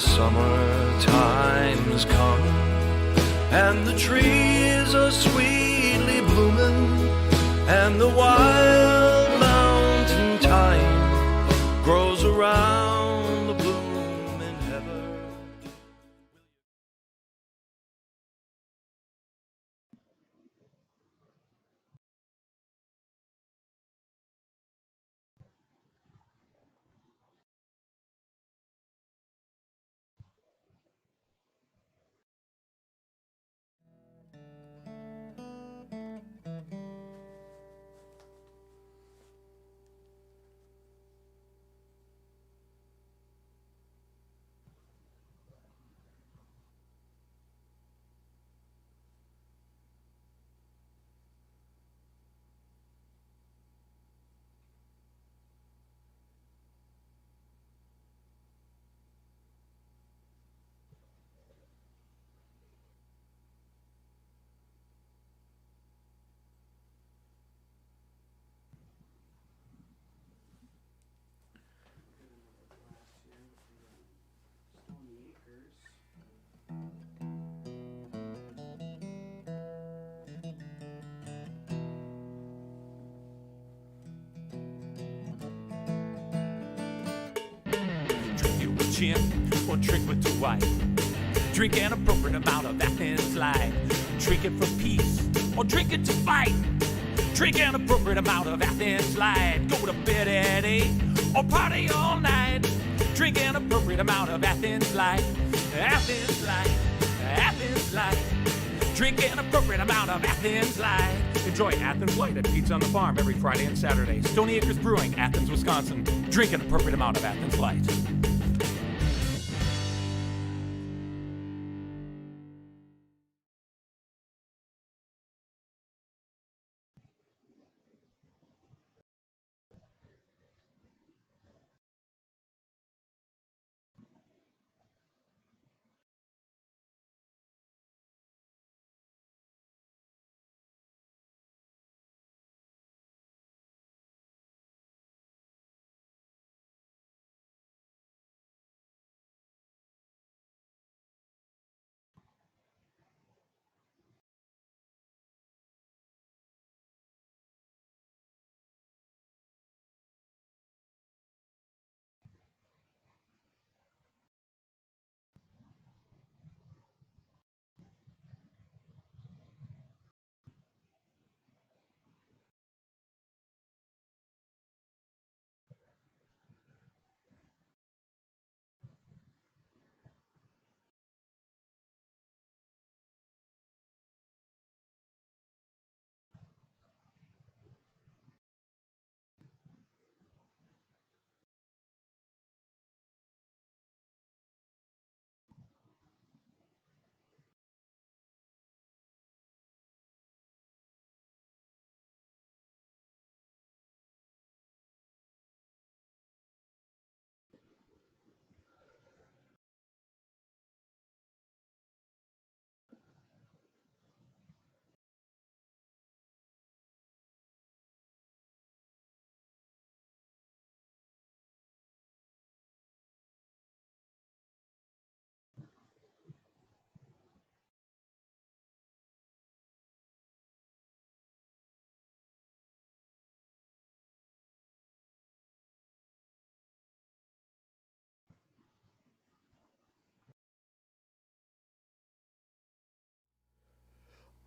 summertime's come, and the trees are sweetly blooming, and the wild mountain thyme grows around the blooming heather. Or drink with the wife. Drink an appropriate amount of Athens light. Drink it for peace, or drink it to fight. Drink an appropriate amount of Athens light. Go to bed at 8, or party all night. Drink an appropriate amount of Athens light. Athens light, Athens light. Drink an appropriate amount of Athens light. Enjoy Athens Light at Pizza on the Farm every Friday and Saturday. Stony Acres Brewing, Athens, Wisconsin. Drink an appropriate amount of Athens Light.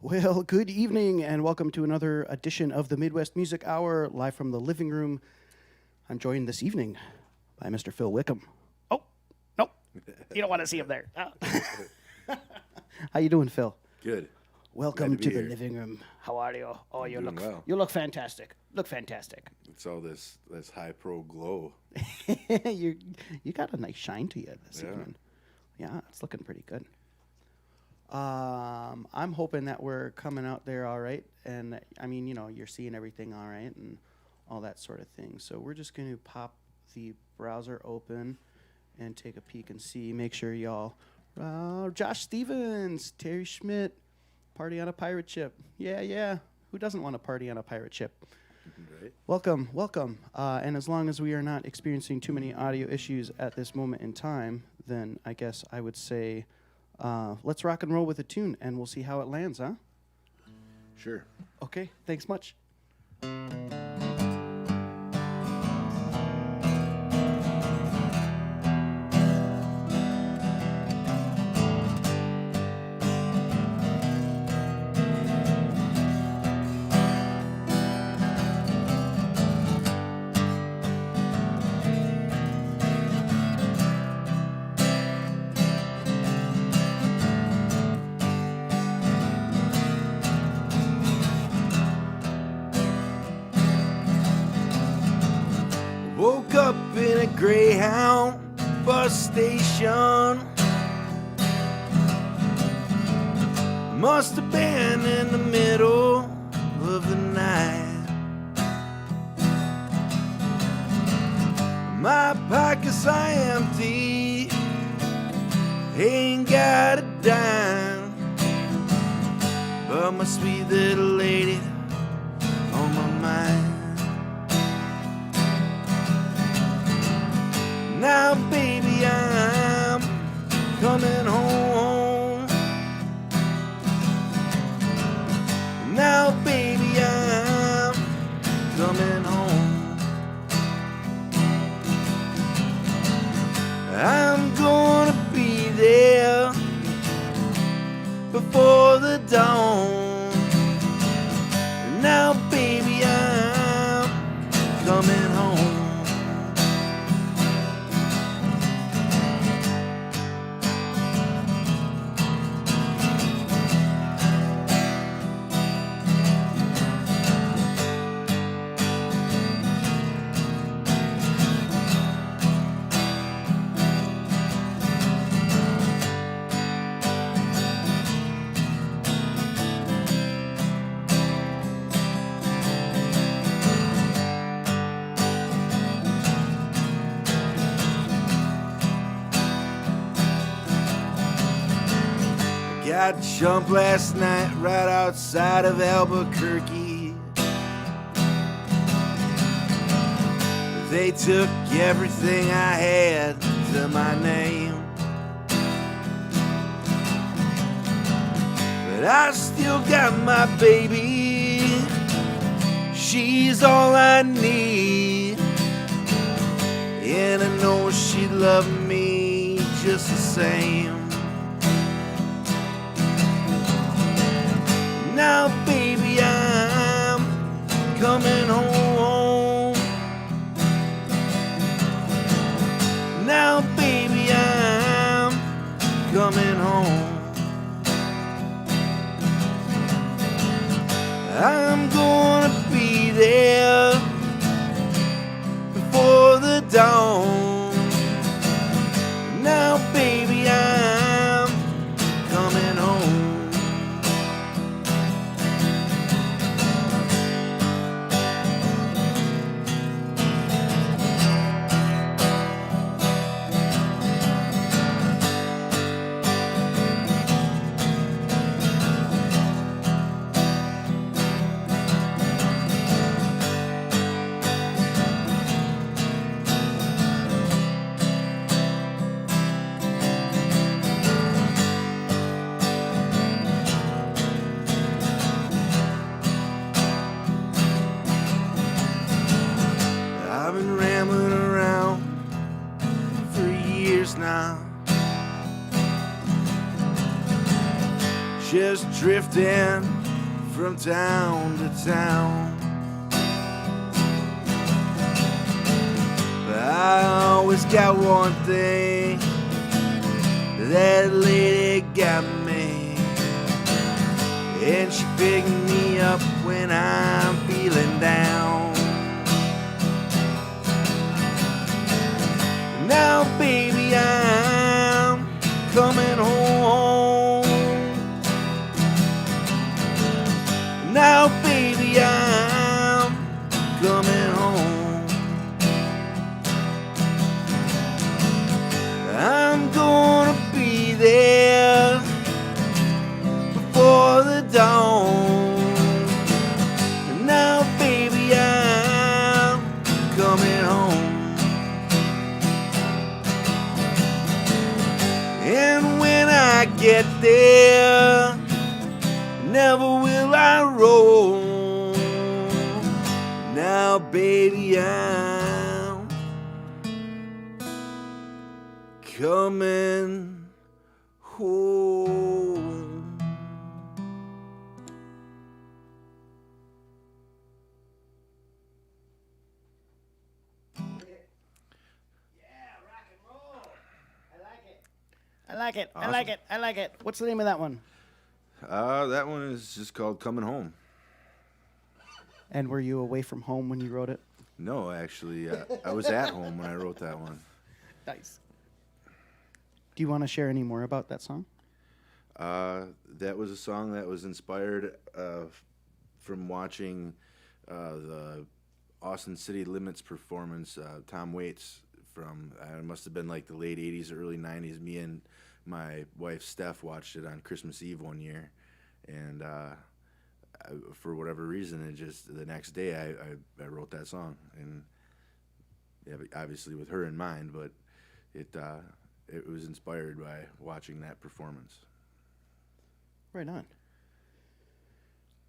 Well, good evening and welcome to another edition of the Midwest Music Hour, live from the living room. I'm joined this evening by Mr. Phyl Wickham. Oh, no, you don't want to see him there. How you doing, Phil? Good. Welcome to the here. living room. How are you? Oh, you doing look well. you look fantastic. Look fantastic. It's all this high pro glow. you got a nice shine to you this Yeah. evening. Yeah, it's looking pretty good. I'm hoping that we're coming out there all right. And I mean, you're seeing everything all right and all that sort of thing. So we're just going to pop the browser open and take a peek and see. Make sure y'all, Josh Stevens, Terry Schmidt, party on a pirate ship. Yeah. Who doesn't want to party on a pirate ship? Right? Welcome, welcome. And as long as we are not experiencing too many audio issues at this moment in time, then I guess I would say let's rock and roll with a tune, and we'll see how it lands, huh? Sure. Okay, thanks much. Woke up in a Greyhound bus station. Must have been in the middle of the night. My pockets are empty, ain't got a dime, but my sweet little lady on my mind. Now, baby, I'm coming home. Now, baby, I'm coming home. I'm gonna be there before the dawn. Now, baby, I'm coming home. Got jumped last night right outside of Albuquerque. They took everything I had to my name, but I still got my baby. She's all I need, and I know she loved me just the same. Now, baby, I'm coming home. Now, baby, I'm coming home. I'm gonna be there before the dawn. Now, baby, I'm coming home. I've been rambling around for years now, just drifting from town to town. But I always got one thing, that lady got me, and she picked me up when I'm feeling down. Now, baby, I'm coming home. Now, baby, I'm coming home. I'm gonna be there before the dawn. Now, baby, I'm I get there, never will I roll. Now, baby, I'm coming home. I like it. I like it. I like it. What's the name of that one? That one is just called Coming Home. And were you away from home when you wrote it? No, actually, I was at home when I wrote that one. Nice. Do you want to share any more about that song? That was a song that was inspired from watching the Austin City Limits performance. Tom Waits from, it must have been like the late 80s, early 90s. Me and my wife Steph watched it on Christmas Eve one year. And for whatever reason, it just, the next day I wrote that song. And yeah, obviously with her in mind, but it was inspired by watching that performance. Right on.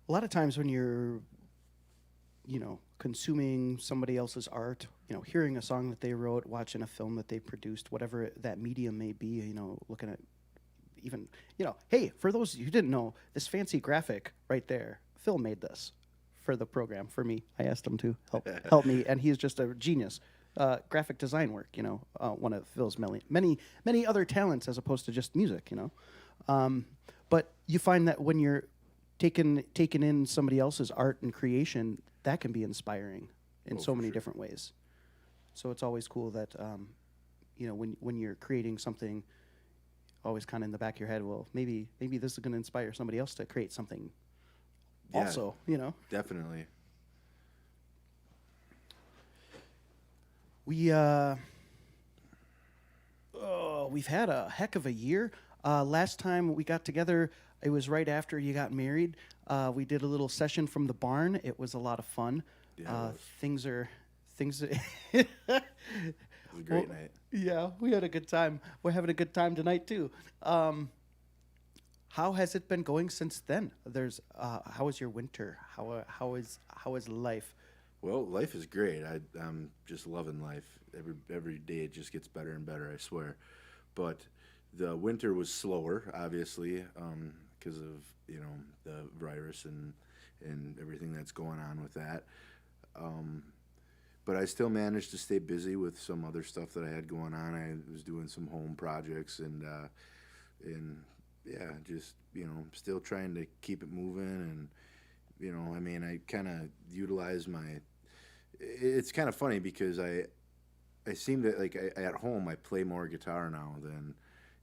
A lot of times when you're, consuming somebody else's art, hearing a song that they wrote, watching a film that they produced, whatever that medium may be, looking at even, hey, for those who didn't know, this fancy graphic right there, Phil made this for the program for me. I asked him to help me, and he's just a genius. Graphic design work, one of Phil's many other talents as opposed to just music, But you find that when you're taking in somebody else's art and creation, that can be inspiring in so many different ways. So it's always cool that, when you're creating something, always kind of in the back of your head, well, maybe this is going to inspire somebody else to create something. Yeah, also, definitely. We've had a heck of a year. Last time we got together, it was right after you got married. We did a little session from the barn. It was a lot of fun. Yeah, things. It was a great night. Yeah, we had a good time. We're having a good time tonight too. How has it been going since then? How was your winter? How is life? Well, life is great. I'm just loving life. Every day it just gets better and better, I swear. But the winter was slower, obviously, because of the virus and everything that's going on with that. But I still managed to stay busy with some other stuff that I had going on. I was doing some home projects and yeah, just still trying to keep it moving. And I kind of utilize my. It's kind of funny because I seem to at home I play more guitar now than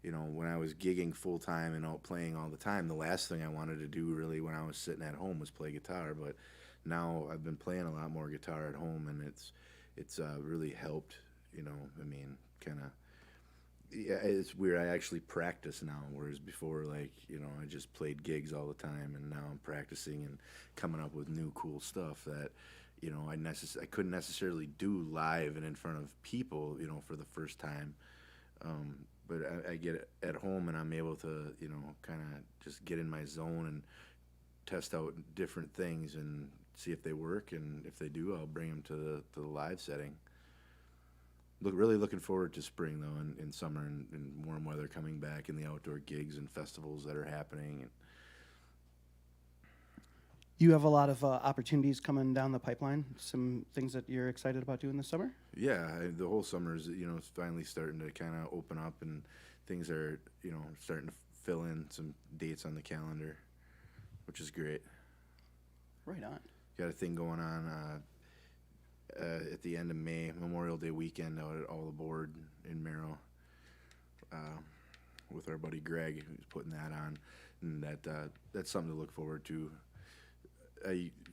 when I was gigging full time and out playing all the time. The last thing I wanted to do really when I was sitting at home was play guitar, but now I've been playing a lot more guitar at home, and it's really helped. It's weird. I actually practice now, whereas before, I just played gigs all the time, and now I'm practicing and coming up with new cool stuff that I couldn't necessarily do live and in front of people, for the first time. But I get at home and I'm able to, kind of just get in my zone and test out different things and see if they work, and if they do, I'll bring them to the live setting. Really looking forward to spring though, and summer and warm weather coming back, and the outdoor gigs and festivals that are happening. You have a lot of opportunities coming down the pipeline. Some things that you're excited about doing this summer? Yeah, the whole summer is it's finally starting to kind of open up, and things are starting to fill in some dates on the calendar, which is great. Right on. Got a thing going on at the end of May, Memorial Day weekend out at All Aboard in Merrill, with our buddy Greg, who's putting that on, and that's something to look forward to.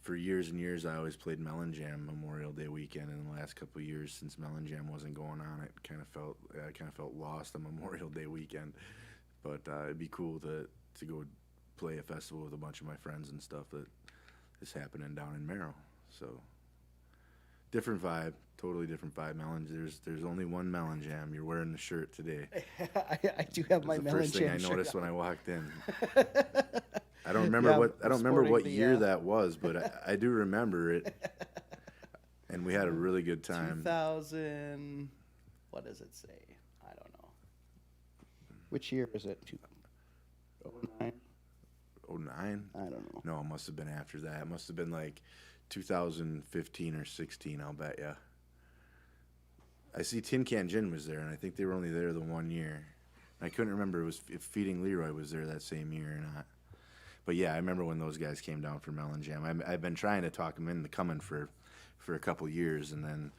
For years and years, I always played Melon Jam Memorial Day weekend, and in the last couple of years, since Melon Jam wasn't going on, I kind of felt lost on Memorial Day weekend. But it'd be cool to go play a festival with a bunch of my friends and stuff that is happening down in Merrill. So Different vibe, totally different vibe. Melon, there's only one Melon Jam. You're wearing the shirt today. I do have my That's the Melon first thing Jam I shirt noticed on. when I walked in. I don't remember Yeah, I don't remember sporting what the, year that was, but I do remember it. And we had a really good time. 2000. What does it say? I don't know. Which year is it? 2009? 09? I don't know. No, it must have been after that. It must have been like 2015 or 16, I'll bet ya. I see Tin Can Gin was there, and I think they were only there the 1 year. I couldn't remember if Feeding Leroy was there that same year or not. But yeah, I remember when those guys came down for Melon Jam. I've been trying to talk them into coming for a couple years, and then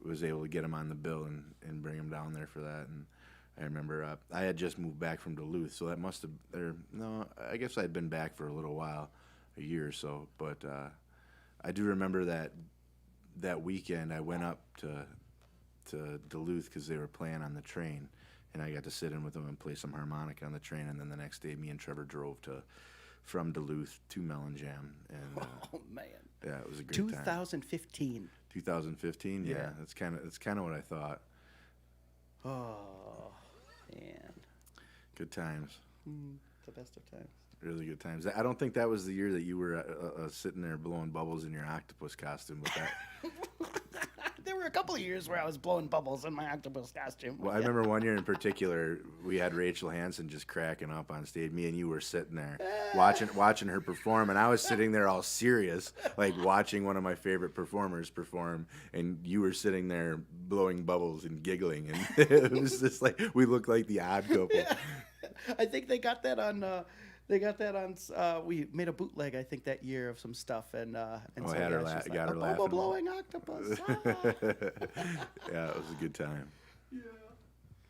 was able to get them on the bill and bring them down there for that. And I remember I had just moved back from Duluth, so that must have, no, I guess I'd been back for a little while, a year or so. But I do remember that weekend I went up to Duluth because they were playing on the train, and I got to sit in with them and play some harmonica on the train. And then the next day, me and Trevor drove from Duluth to Melon Jam, and Oh man. yeah, it was a great 2015. 2015, yeah, Yeah. that's kind of what I thought. Oh man. Good times, The best of times. really good times. I don't think that was the year that you were sitting there blowing bubbles in your octopus costume, but that. There were a couple of years where I was blowing bubbles in my octopus costume. Well, I remember one year in particular, we had Rachel Hansen just cracking up on stage. Me and you were sitting there watching her perform, and I was sitting there all serious, like watching one of my favorite performers perform, and you were sitting there blowing bubbles and giggling, and it was just like we looked like the odd couple. Yeah. I think they got that on. We made a bootleg, I think, that year of some stuff, and Oh, so I had her it's la- just got like, her a laughing. bubble blowing octopus. Ah. Yeah, it was a good time. Yeah,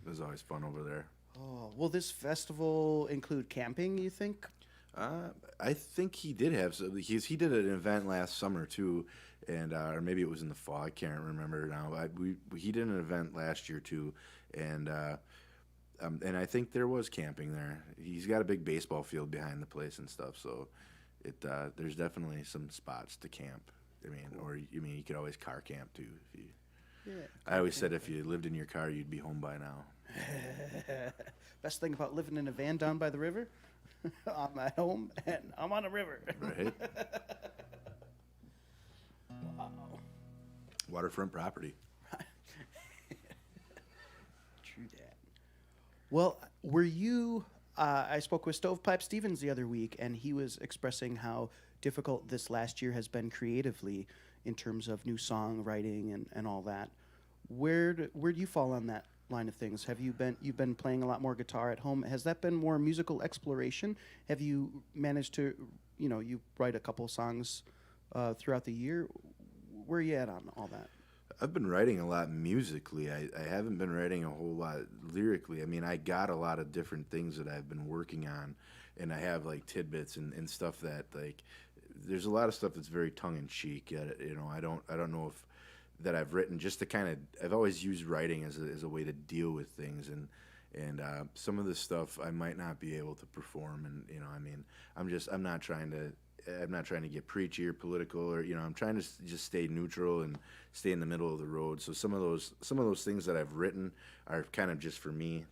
it was always fun over there. Oh, will this festival include camping, you think? I think he did have he did an event last summer too, and or maybe it was in the fall. I can't remember now. He did an event last year too, and I think there was camping there. He's got a big baseball field behind the place and stuff, so there's definitely some spots to camp. I mean, or you could always car camp too. Yeah. I always said if you lived in your car, you'd be home by now. Best thing about living in a van down by the river, I'm at home and I'm on a river. Right? Wow. Waterfront property. True that. Well, were you? I spoke with Stovepipe Stevens the other week, and he was expressing how difficult this last year has been creatively in terms of new song writing and all that. Where do you fall on that line of things? You've been playing a lot more guitar at home? Has that been more musical exploration? Have you managed to, you write a couple songs throughout the year? Where are you at on all that? I've been writing a lot musically. I haven't been writing a whole lot lyrically. I mean, I got a lot of different things that I've been working on, and I have like tidbits and stuff that like. There's a lot of stuff that's very tongue in cheek. I don't know if that I've written just to kind of. I've always used writing as a way to deal with things, and some of the stuff I might not be able to perform, and I mean, I'm not trying to get preachy or political, or I'm trying to just stay neutral and stay in the middle of the road. So some of those things that I've written are kind of just for me,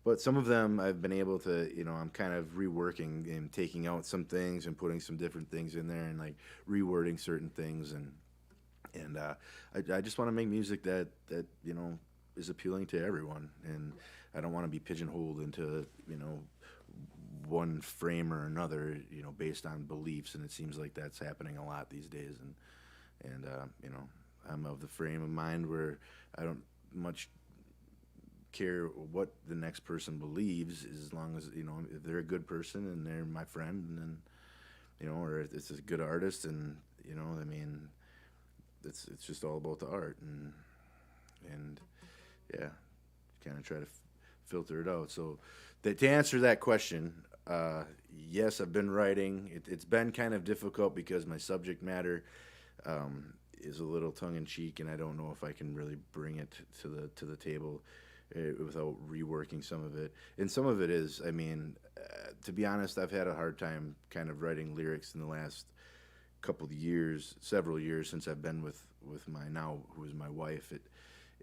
but some of them I've been able to, I'm kind of reworking and taking out some things and putting some different things in there and like rewording certain things, and I just want to make music that is appealing to everyone, and I don't want to be pigeonholed into one frame or another, based on beliefs, and it seems like that's happening a lot these days. And I'm of the frame of mind where I don't much care what the next person believes, as long as if they're a good person and they're my friend, and then or if it's a good artist, and I mean, it's just all about the art, and yeah, kind of try to filter it out. So to answer that question, yes, I've been writing. It's been kind of difficult because my subject matter is a little tongue-in-cheek, and I don't know if I can really bring it to the table without reworking some of it. And some of it is, I mean, to be honest, I've had a hard time kind of writing lyrics in the last couple of years, several years since I've been with my now, who is my wife.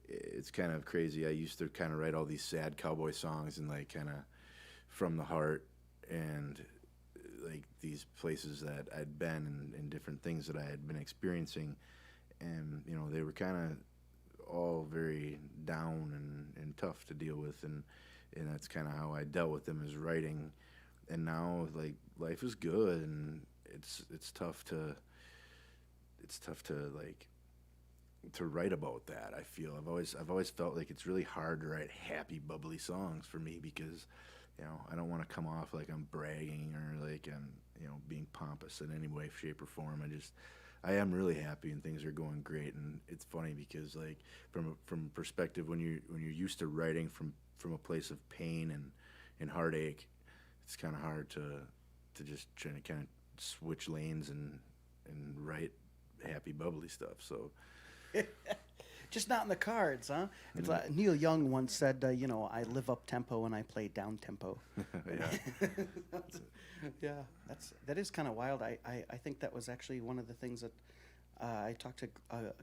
It's kind of crazy. I used to kind of write all these sad cowboy songs and like kind of from the heart, and like these places that I'd been and different things that I had been experiencing, and you know, they were kind of all very down and tough to deal with, and that's kind of how I dealt with them, as writing. And now like life is good, and it's tough to like to write about that. I feel I've always felt like it's really hard to write happy, bubbly songs for me, because you know, I don't want to come off like I'm bragging or like I'm, you know, being pompous in any way, shape, or form. I am really happy and things are going great. And it's funny because like from perspective, when you're used to writing from a place of pain and heartache, it's kind of hard to just try to kind of switch lanes and write happy, bubbly stuff. So. Just not in the cards, huh? It's like Neil Young once said, you know, I live up tempo and I play down tempo. Yeah. Yeah, that is kind of wild. I think that was actually one of the things that I talked to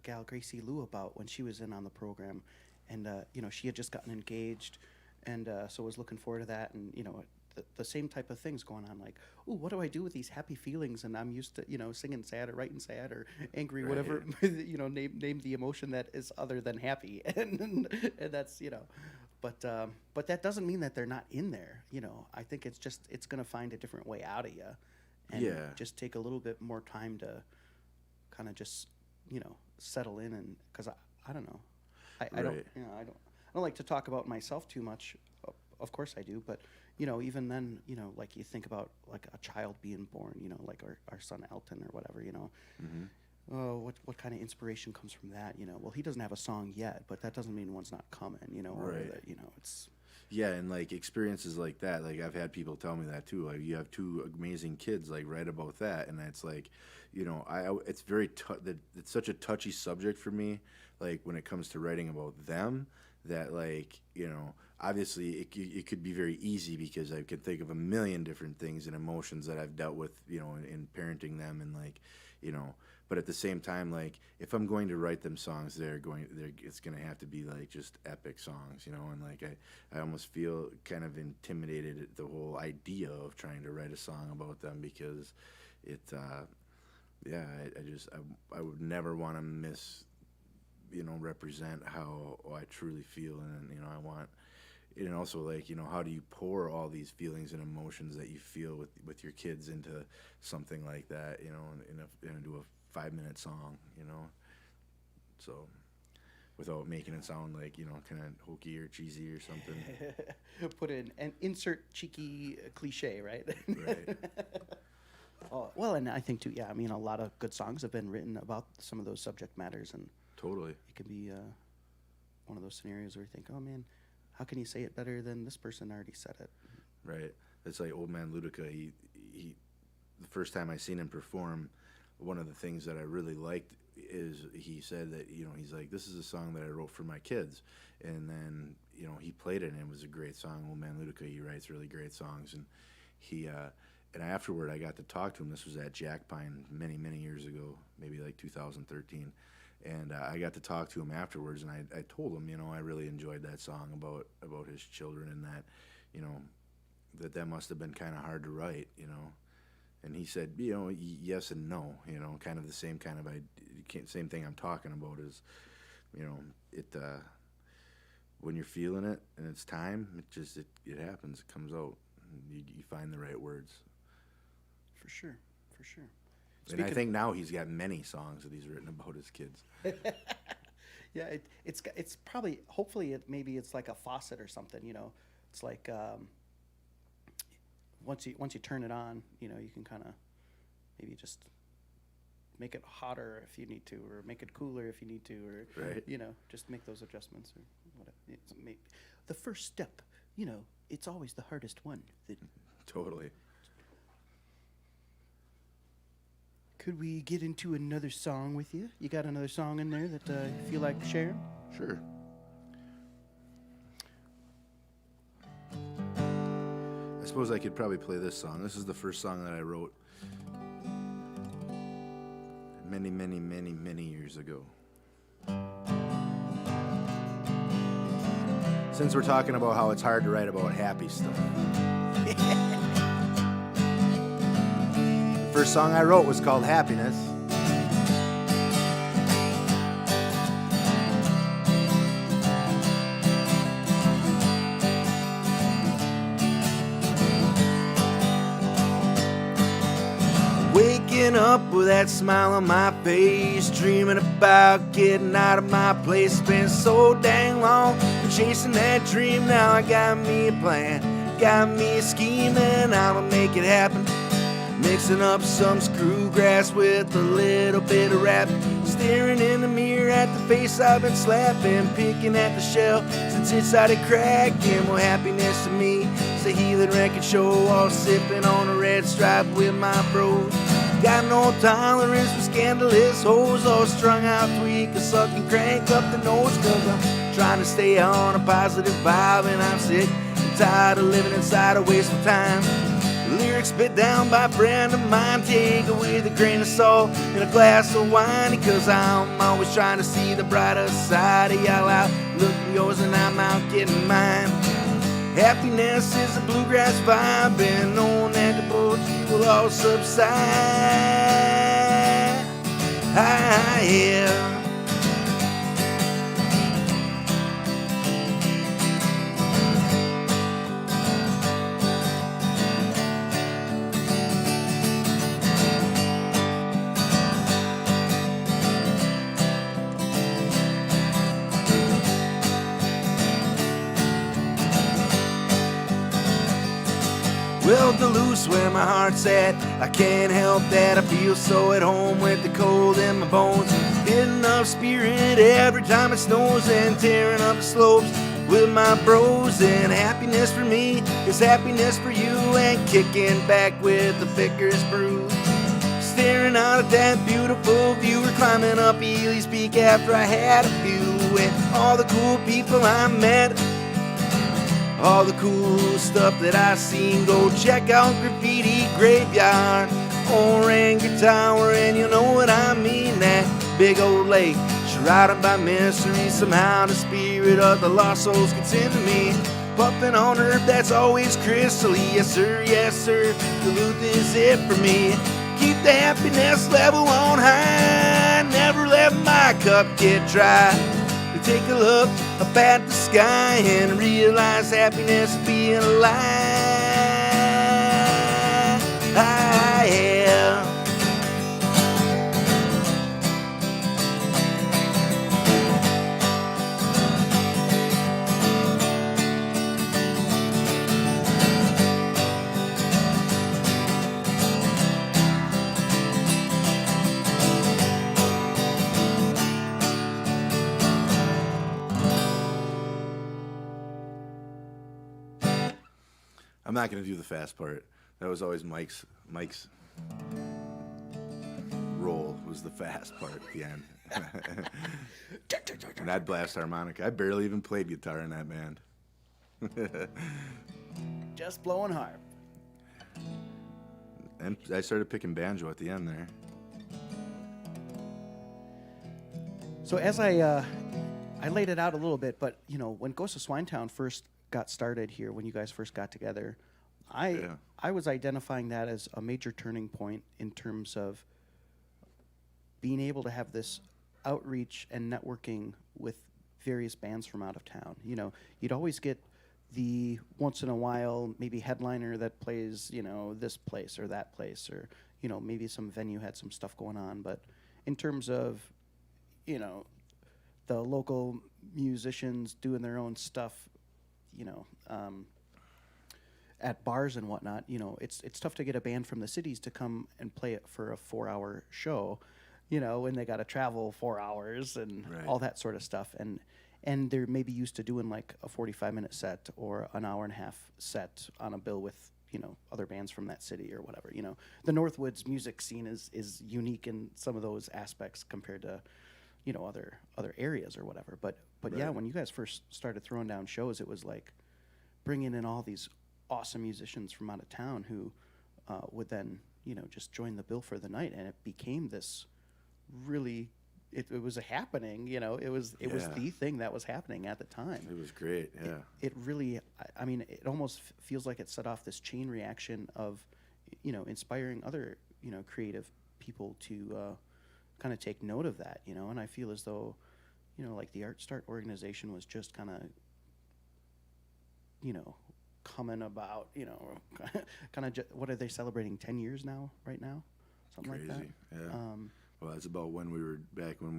gal Gracie Lou about when she was in on the program, and you know, she had just gotten engaged, and so was looking forward to that, and you know, the same type of things going on, like, oh, what do I do with these happy feelings? And I'm used to, you know, singing sad or writing sad or angry, Right. whatever, you know, name the emotion that is other than happy, and that's, you know, but that doesn't mean that they're not in there. You know, I think it's gonna find a different way out of you, and Yeah. just take a little bit more time to kind of just, you know, settle in, and because I don't know, I don't, Right. you know, I don't like to talk about myself too much. Of course I do, but you know, even then, you know, like you think about like a child being born, you know, like our son Elton or whatever, you know. Oh, what kind of inspiration comes from that, you know? Well, he doesn't have a song yet, but that doesn't mean one's not coming, you know. Or Right. that, you know, it's Yeah, and like experiences like that, like I've had people tell me that too. Like you have two amazing kids, like write about that, and it's like, you know, it's very that it's such a touchy subject for me. Like when it comes to writing about them, that like, you know, obviously it could be very easy because I could think of a million different things and emotions that I've dealt with, you know, in parenting them, and like, you know. But at the same time, like if I'm going to write them songs, it's gonna have to be like just epic songs, you know. And like I almost feel kind of intimidated at the whole idea of trying to write a song about them, because I would never want to represent how I truly feel, and you know, I want. And also, like, you know, how do you pour all these feelings and emotions that you feel with your kids into something like that, you know, into a 5-minute song, you know? So, without making it sound like, you know, kind of hokey or cheesy or something. put in and insert cheeky cliche, right? Right. Oh, well, and I think too, yeah, I mean, a lot of good songs have been written about some of those subject matters, and Totally. it can be one of those scenarios where you think, oh man, how can you say it better than this person already said it? Right. It's like Old Man Ludica. He the first time I seen him perform, one of the things that I really liked is he said that, you know, he's like, this is a song that I wrote for my kids. And then, you know, he played it and it was a great song. Old Man Ludica, he writes really great songs. And he, and afterward I got to talk to him. This was at Jack Pine many, many years ago, maybe like 2013. And I got to talk to him afterwards, and I told him, you know, I really enjoyed that song about his children, and that, you know, that must have been kind of hard to write, you know. And he said, you know, yes and no, you know, kind of the same kind of same thing I'm talking about is, you know, when you're feeling it and it's time, it happens, it comes out, and you find the right words. For sure, for sure. And I think now he's got many songs that he's written about his kids. Yeah, it's probably, hopefully maybe it's like a faucet or something, you know. It's like once you turn it on, you know, you can kind of maybe just make it hotter if you need to, or make it cooler if you need to, or Right. you know, just make those adjustments or whatever. The first step, you know, it's always the hardest one. Totally. Could we get into another song with you? You got another song in there that you feel like sharing? Sure. I suppose I could probably play this song. This is the first song that I wrote. many, many, many, many years ago. Since we're talking about how it's hard to write about happy stuff. The first song I wrote was called Happiness. Waking up with that smile on my face, dreaming about getting out of my place. It's been so dang long, chasing that dream. Now I got me a plan, got me a scheme, and I'ma make it happen. Mixing up some screwgrass with a little bit of rap, staring in the mirror at the face I've been slapping, picking at the shell since it started cracking. Well, happiness to me is a healing record show, all sipping on a red stripe with my bros. Got no tolerance for scandalous hoes, all strung out tweak a suck and crank up the nose, cause I'm trying to stay on a positive vibe, and I'm sick and tired of living inside a waste of time. Lyrics spit down by a friend of mine, take away with a grain of salt and a glass of wine, cause I'm always trying to see the brighter side of y'all out. Look at yours and I'm out getting mine. Happiness is a bluegrass vibe, and knowing that the poetry will all subside. Yeah. Well, Duluth's where my heart's at. I can't help that. I feel so at home with the cold in my bones. Hitting up spirit every time it snows, and tearing up the slopes with my bros. And happiness for me is happiness for you, and kicking back with the Vickers brew. Staring out at that beautiful view, or climbing up Ely's Peak after I had a few. And all the cool people I met, all the cool stuff that I seen. Go check out Graffiti Graveyard, Oranger Tower, and you know what I mean. That big old lake, shrouded by mystery. Somehow the spirit of the lost souls gets into me. Puffing on herb that's always crystally. Yes sir, yes sir, Duluth is it for me. Keep the happiness level on high, never let my cup get dry. Take a look up at the sky and realize happiness is being alive. Yeah. I'm not going to do the fast part. That was always Mike's role, was the fast part at the end. And I'd blast harmonica. I barely even played guitar in that band. Just blowing harp. And I started picking banjo at the end there. So as I laid it out a little bit, but you know, when Ghost of Swinetown first got started here, when you guys first got together, I was identifying that as a major turning point in terms of being able to have this outreach and networking with various bands from out of town. You know, you'd always get the once in a while maybe headliner that plays, you know, this place or that place, or you know, maybe some venue had some stuff going on, but in terms of, you know, the local musicians doing their own stuff, you know, at bars and whatnot, you know, it's tough to get a band from the cities to come and play it for a 4-hour show, you know, when they got to travel 4 hours and all that sort of stuff. And they're maybe used to doing like a 45-minute set or an hour and a half set on a bill with, you know, other bands from that city or whatever. You know, the northwoods music scene is unique in some of those aspects compared to, you know, other areas or whatever. But yeah, when you guys first started throwing down shows, it was like bringing in all these awesome musicians from out of town who would then, you know, just join the bill for the night, and it became this really, it was a happening, you know, it was Yeah. the thing that was happening at the time. It was great. Yeah. It really, I mean, it almost feels like it set off this chain reaction of, you know, inspiring other, you know, creative people to kind of take note of that, you know. And I feel as though, you know, like the Art Start organization was just kind of, you know, coming about, you know, kind of what are they celebrating, 10 years now, right now? Something Crazy. like that. Yeah. Well, that's about when we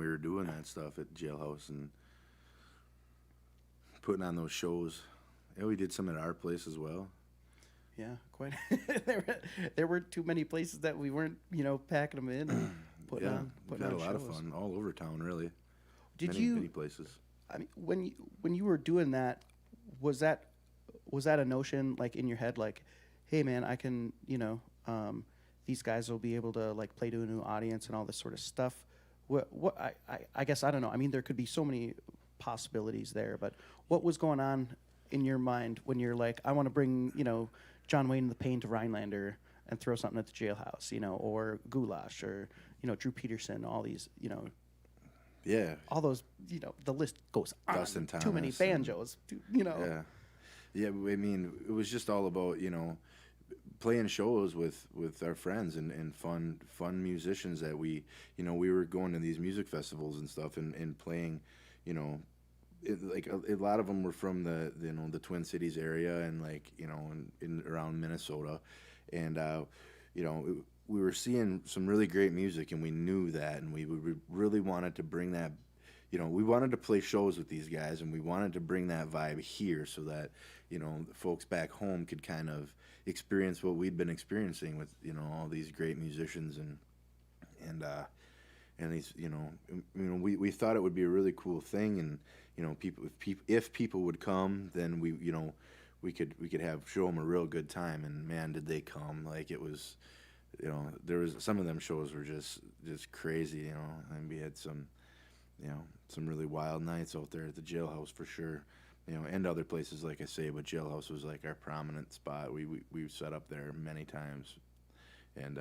were doing that stuff at Jailhouse and putting on those shows. Yeah, we did some at our place as well. Yeah, quite. There weren't too many places that we weren't, you know, packing them in and putting Yeah, on we putting had on a lot shows. of fun all over town, really. Did Many places. I mean, when you were doing that, was that a notion like in your head, like, hey man, I can, you know, these guys will be able to like play to a new audience and all this sort of stuff. I guess I don't know. I mean, there could be so many possibilities there, but what was going on in your mind when you're like, I want to bring, you know, John Wayne and the Pain to Rhinelander and throw something at the Jailhouse, you know, or Goulash, or, you know, Drew Peterson, all these, you know, Yeah. all those, you know, the list goes on. Dustin Too many Thomas and- banjos, you know. Yeah. Yeah, I mean, it was just all about, you know, playing shows with our friends and fun musicians that we, you know, we were going to these music festivals and stuff and playing, you know, like a lot of them were from the, you know, the Twin Cities area and like, you know, in around Minnesota. And, you know, we were seeing some really great music and we knew that, and we really wanted to bring that, you know, we wanted to play shows with these guys and we wanted to bring that vibe here so that, you know, the folks back home could kind of experience what we'd been experiencing with, you know, all these great musicians and these, you know, we thought it would be a really cool thing, and, you know, if people would come, then we, you know, we could show them a real good time, and man, did they come. Like, it was, you know, there was some of them shows were just crazy, you know, and we had some, you know, some really wild nights out there at the Jailhouse for sure, you know, and other places, like I say, but Jailhouse was like our prominent spot. We set up there many times and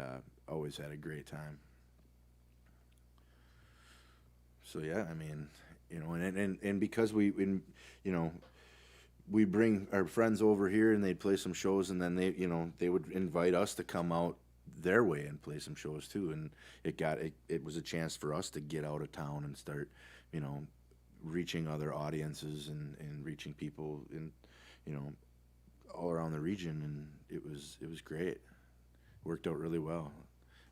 always had a great time. So yeah, I mean, you know, and because you know, we bring our friends over here and they'd play some shows, and then they, you know, they would invite us to come out their way and play some shows too, and it was a chance for us to get out of town and start, you know, reaching other audiences and reaching people in, you know, all around the region, and it was great. Worked out really well.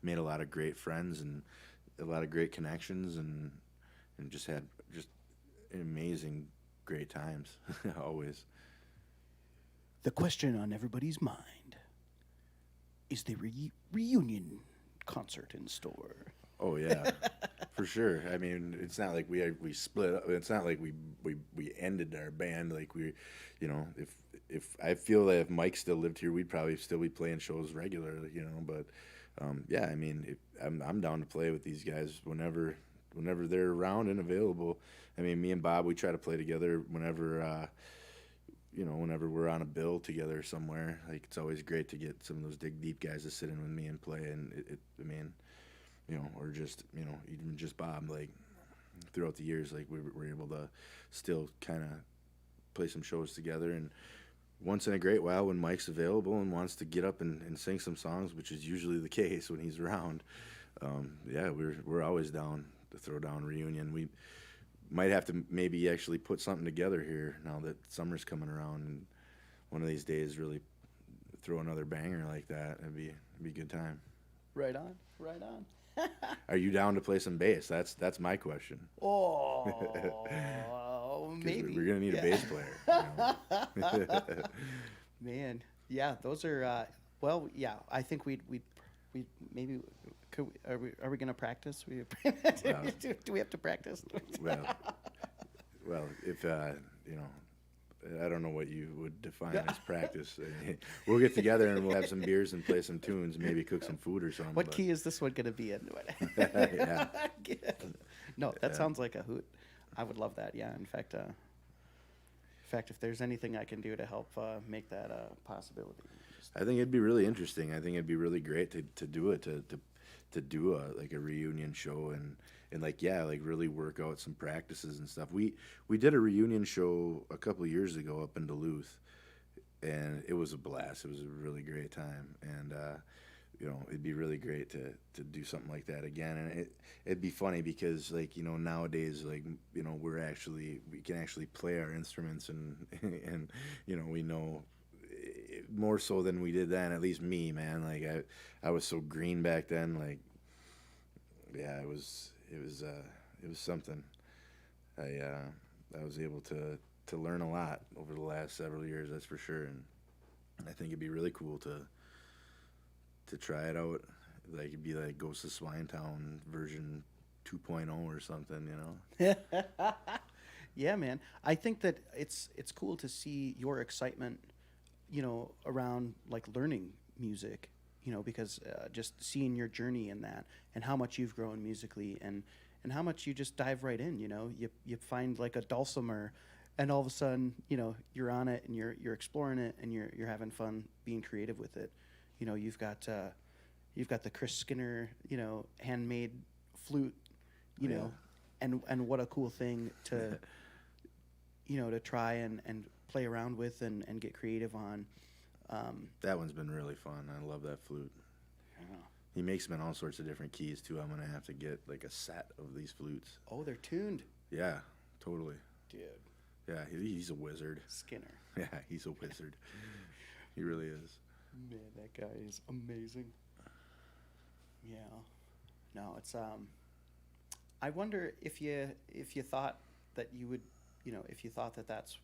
Made a lot of great friends and a lot of great connections, and just had amazing great times always. The question on everybody's mind is the reunion concert in store. Oh yeah, for sure. I mean, it's not like we split up. It's not like we ended our band. Like we, you know, if I feel that if Mike still lived here, we'd probably still be playing shows regularly, you know. But yeah, I mean, I'm down to play with these guys whenever they're around and available. I mean, me and Bob, we try to play together whenever, you know, whenever we're on a bill together somewhere. Like, it's always great to get some of those Dig Deep guys to sit in with me and play. And I mean, you know, or just, you know, even just Bob, like, throughout the years, like, we were able to still kind of play some shows together. And once in a great while, when Mike's available and wants to get up and sing some songs, which is usually the case when he's around, yeah, we're always down to throw down a reunion. We might have to maybe actually put something together here now that summer's coming around, and one of these days really throw another banger like that. It'd be a good time. Right on, right on. Are you down to play some bass? That's my question. Oh, maybe. We're gonna need a bass player. You know? Man, yeah, those are. Well, yeah, I think we maybe could. Are we gonna practice? Do we have to practice? Well, if you know, I don't know what you would define as practice. We'll get together and we'll have some beers and play some tunes, maybe cook some food or something. What key is this one gonna be in? Yeah. No, that sounds like a hoot. I would love that. Yeah. In fact, if there's anything I can do to help make that a possibility. I think it'd be really interesting. I think it'd be really great to do it, to do a reunion show and like like really work out some practices and stuff. We did a reunion show a couple of years ago up in Duluth, and it was a blast. It was a really great time, and it'd be really great to do something like that again. And it'd be funny because like nowadays like we can actually play our instruments and and we know more so than we did then. At least me, man. Like I was so green back then. Like yeah, it was something. I was able to learn a lot over the last several years, that's for sure. And I think it'd be really cool to try it out. Like it'd be like Ghost of Swinetown version 2.0 or something, Yeah, man. I think that it's cool to see your excitement, around like learning music, because just seeing your journey in that and how much you've grown musically and how much you just dive right in, you find like a dulcimer and all of a sudden, you're on it and you're exploring it and you're having fun being creative with it. You've got the Chris Skinner, handmade flute, and what a cool thing to, to try and play around with and get creative on. That one's been really fun. I love that flute. Yeah. He makes them in all sorts of different keys too. I'm gonna have to get like a set of these flutes. Oh, they're tuned. Yeah, totally. Dude. Yeah, he's a wizard. Skinner. Yeah, he's a wizard. He really is. Man, that guy is amazing. Yeah. No, it's I wonder if you thought that you would, if you thought that that's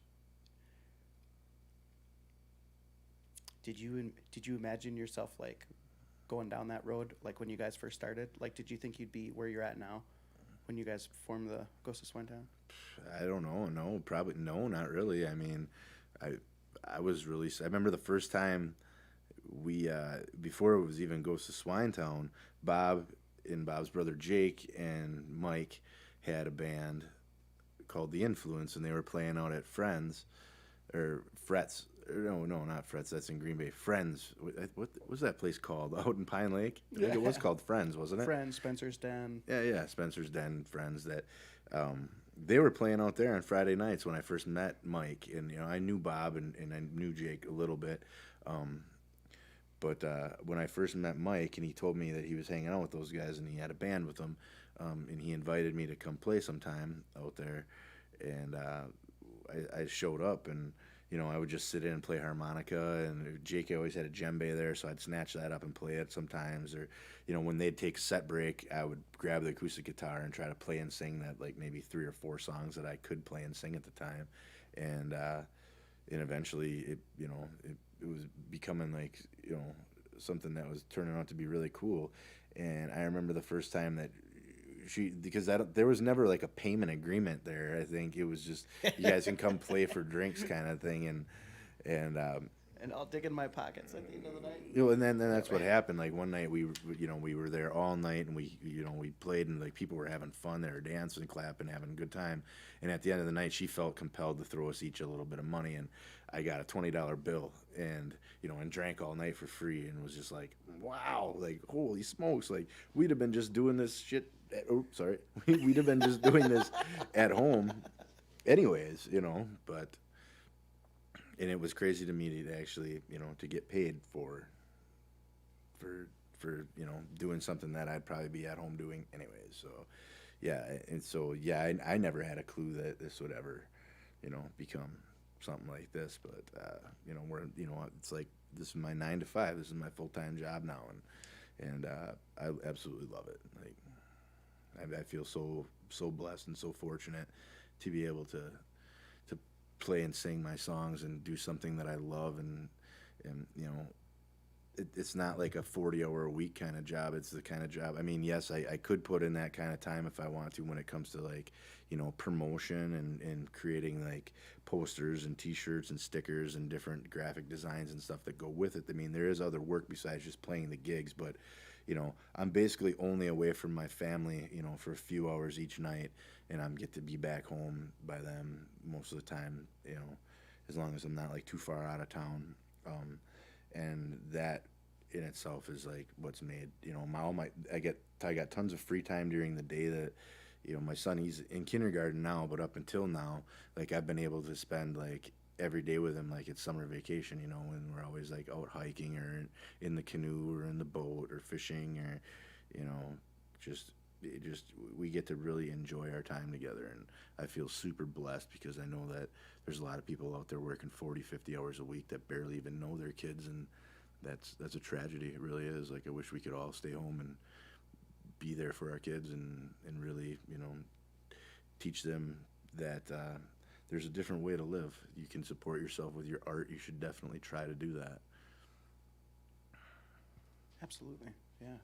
did you imagine yourself like going down that road like when you guys first started? Like did you think you'd be where you're at now when you guys formed the Ghost of Swinetown? I don't know. No, probably no, not really. I mean, I was really. I remember the first time we before it was even Ghost of Swinetown, Bob and Bob's brother Jake and Mike had a band called The Influence, and they were playing out at Friends or Frets. No, not Frets. That's in Green Bay. Friends. What was that place called out in Pine Lake? I think it was called Friends, wasn't it? Friends, Spencer's Den. Yeah, Spencer's Den, Friends. That they were playing out there on Friday nights when I first met Mike, and I knew Bob and I knew Jake a little bit. But when I first met Mike, and he told me that he was hanging out with those guys and he had a band with them, and he invited me to come play sometime out there, and I showed up, and I would just sit in and play harmonica, and Jake always had a djembe there, so I'd snatch that up and play it sometimes, or when they'd take set break, I would grab the acoustic guitar and try to play and sing that like maybe 3 or 4 songs that I could play and sing at the time, and eventually it was becoming like something that was turning out to be really cool. And I remember the first time that because there was never like a payment agreement there. I think it was just you guys can come play for drinks kind of thing, and I'll dig in my pockets at the end of the night. And then that's what happened. Like one night we were there all night, and we played, and like people were having fun. They were dancing, clapping, having a good time. And at the end of the night, she felt compelled to throw us each a little bit of money, and I got a $20 bill, and and drank all night for free, and was just like, wow, like holy smokes, like we'd have been just doing this shit. We'd have been just doing this at home, anyways, but. And it was crazy to me to actually, to get paid for doing something that I'd probably be at home doing anyways. So, yeah, and so I never had a clue that this would ever, become something like this. But it's like this is my 9 to 5. This is my full-time job now, and I absolutely love it. Like I feel so blessed and so fortunate to be able to play and sing my songs and do something that I love, and it's not like a 40-hour a week kind of job. It's the kind of job, I mean, yes, I could put in that kind of time if I want to when it comes to like promotion and creating like posters and t-shirts and stickers and different graphic designs and stuff that go with it. I mean, there is other work besides just playing the gigs, but I'm basically only away from my family for a few hours each night, and I get to be back home by them most of the time, as long as I'm not like too far out of town. And that in itself is like what's made, you know, I got tons of free time during the day that, you know, my son, he's in kindergarten now, but up until now, like I've been able to spend like every day with him like it's summer vacation, you know, and we're always like out hiking or in the canoe or in the boat or fishing or, you know, just we get to really enjoy our time together. And I feel super blessed because I know that there's a lot of people out there working 40, 50 hours a week that barely even know their kids, and that's a tragedy. It really is. Like I wish we could all stay home and be there for our kids and really, you know, teach them that there's a different way to live. You can support yourself with your art. You should definitely try to do that. Absolutely, yeah.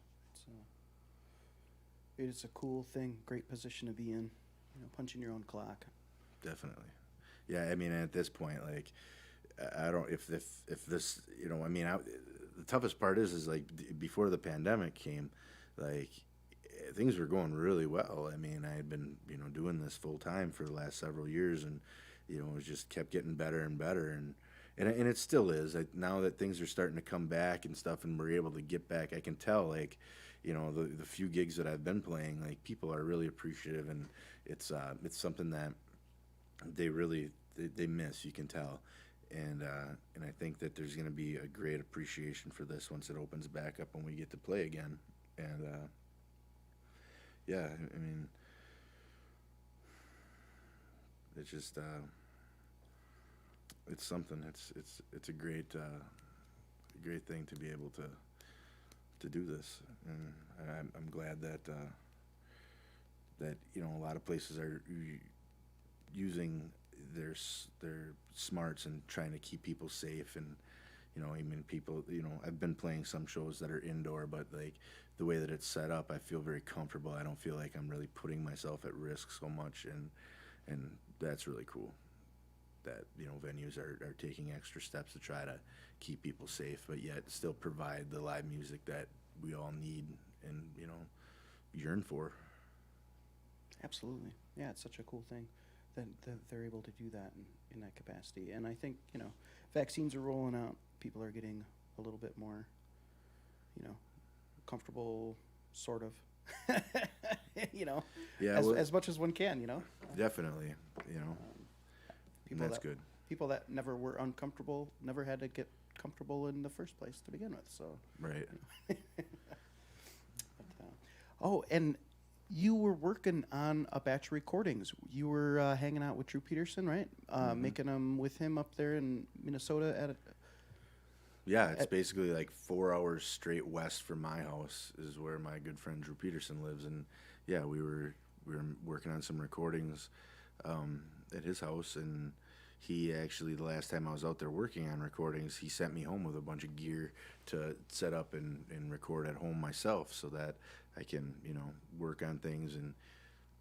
It's a cool thing, great position to be in, you know, punching your own clock. Definitely. Yeah, I mean, at this point, like, I don't, if this, you know, I mean, the toughest part is like, before the pandemic came, like, things were going really well. I mean, I had been, you know, doing this full time for the last several years, and, you know, it just kept getting better and better, and it still is. Now that things are starting to come back and stuff, and we're able to get back, I can tell, like, you know, the few gigs that I've been playing, like, people are really appreciative, and it's something that they really they miss. You can tell, and I think that there's going to be a great appreciation for this once it opens back up when we get to play again, and yeah, I mean, it's just it's something. It's a great thing to be able to do this, and I'm glad that that, you know, a lot of places are using their smarts and trying to keep people safe. And, you know, I mean, people, you know, I've been playing some shows that are indoor, but like the way that it's set up, I feel very comfortable. I don't feel like I'm really putting myself at risk so much, and that's really cool that, you know, venues are taking extra steps to try to keep people safe, but yet still provide the live music that we all need and, you know, yearn for. Absolutely. Yeah, it's such a cool thing that they're able to do that in that capacity. And I think, you know, vaccines are rolling out. People are getting a little bit more, you know, comfortable, sort of, you know, Yeah, as much as one can, you know. Definitely, you know, that's good. People that never were uncomfortable never had to get comfortable in the first place to begin with. So Right. oh, and you were working on a batch of recordings. You were hanging out with Drew Peterson, right? Making them with him up there in Minnesota at Yeah, it's basically like 4 hours straight west from my house is where my good friend Drew Peterson lives, and yeah, we were working on some recordings at his house, and he actually, the last time I was out there working on recordings, he sent me home with a bunch of gear to set up and record at home myself, so that I can, you know, work on things, and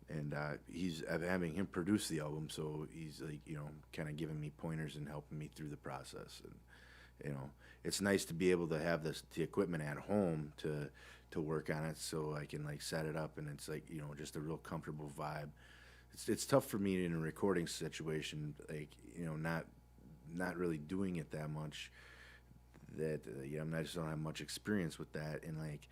I'm having him produce the album, so he's like, you know, kind of giving me pointers and helping me through the process. And, you know, it's nice to be able to have the equipment at home to work on it, so I can like set it up, and it's like, you know, just a real comfortable vibe. It's tough for me in a recording situation, like, you know, not really doing it that much. That you know, I just don't have much experience with that, and like,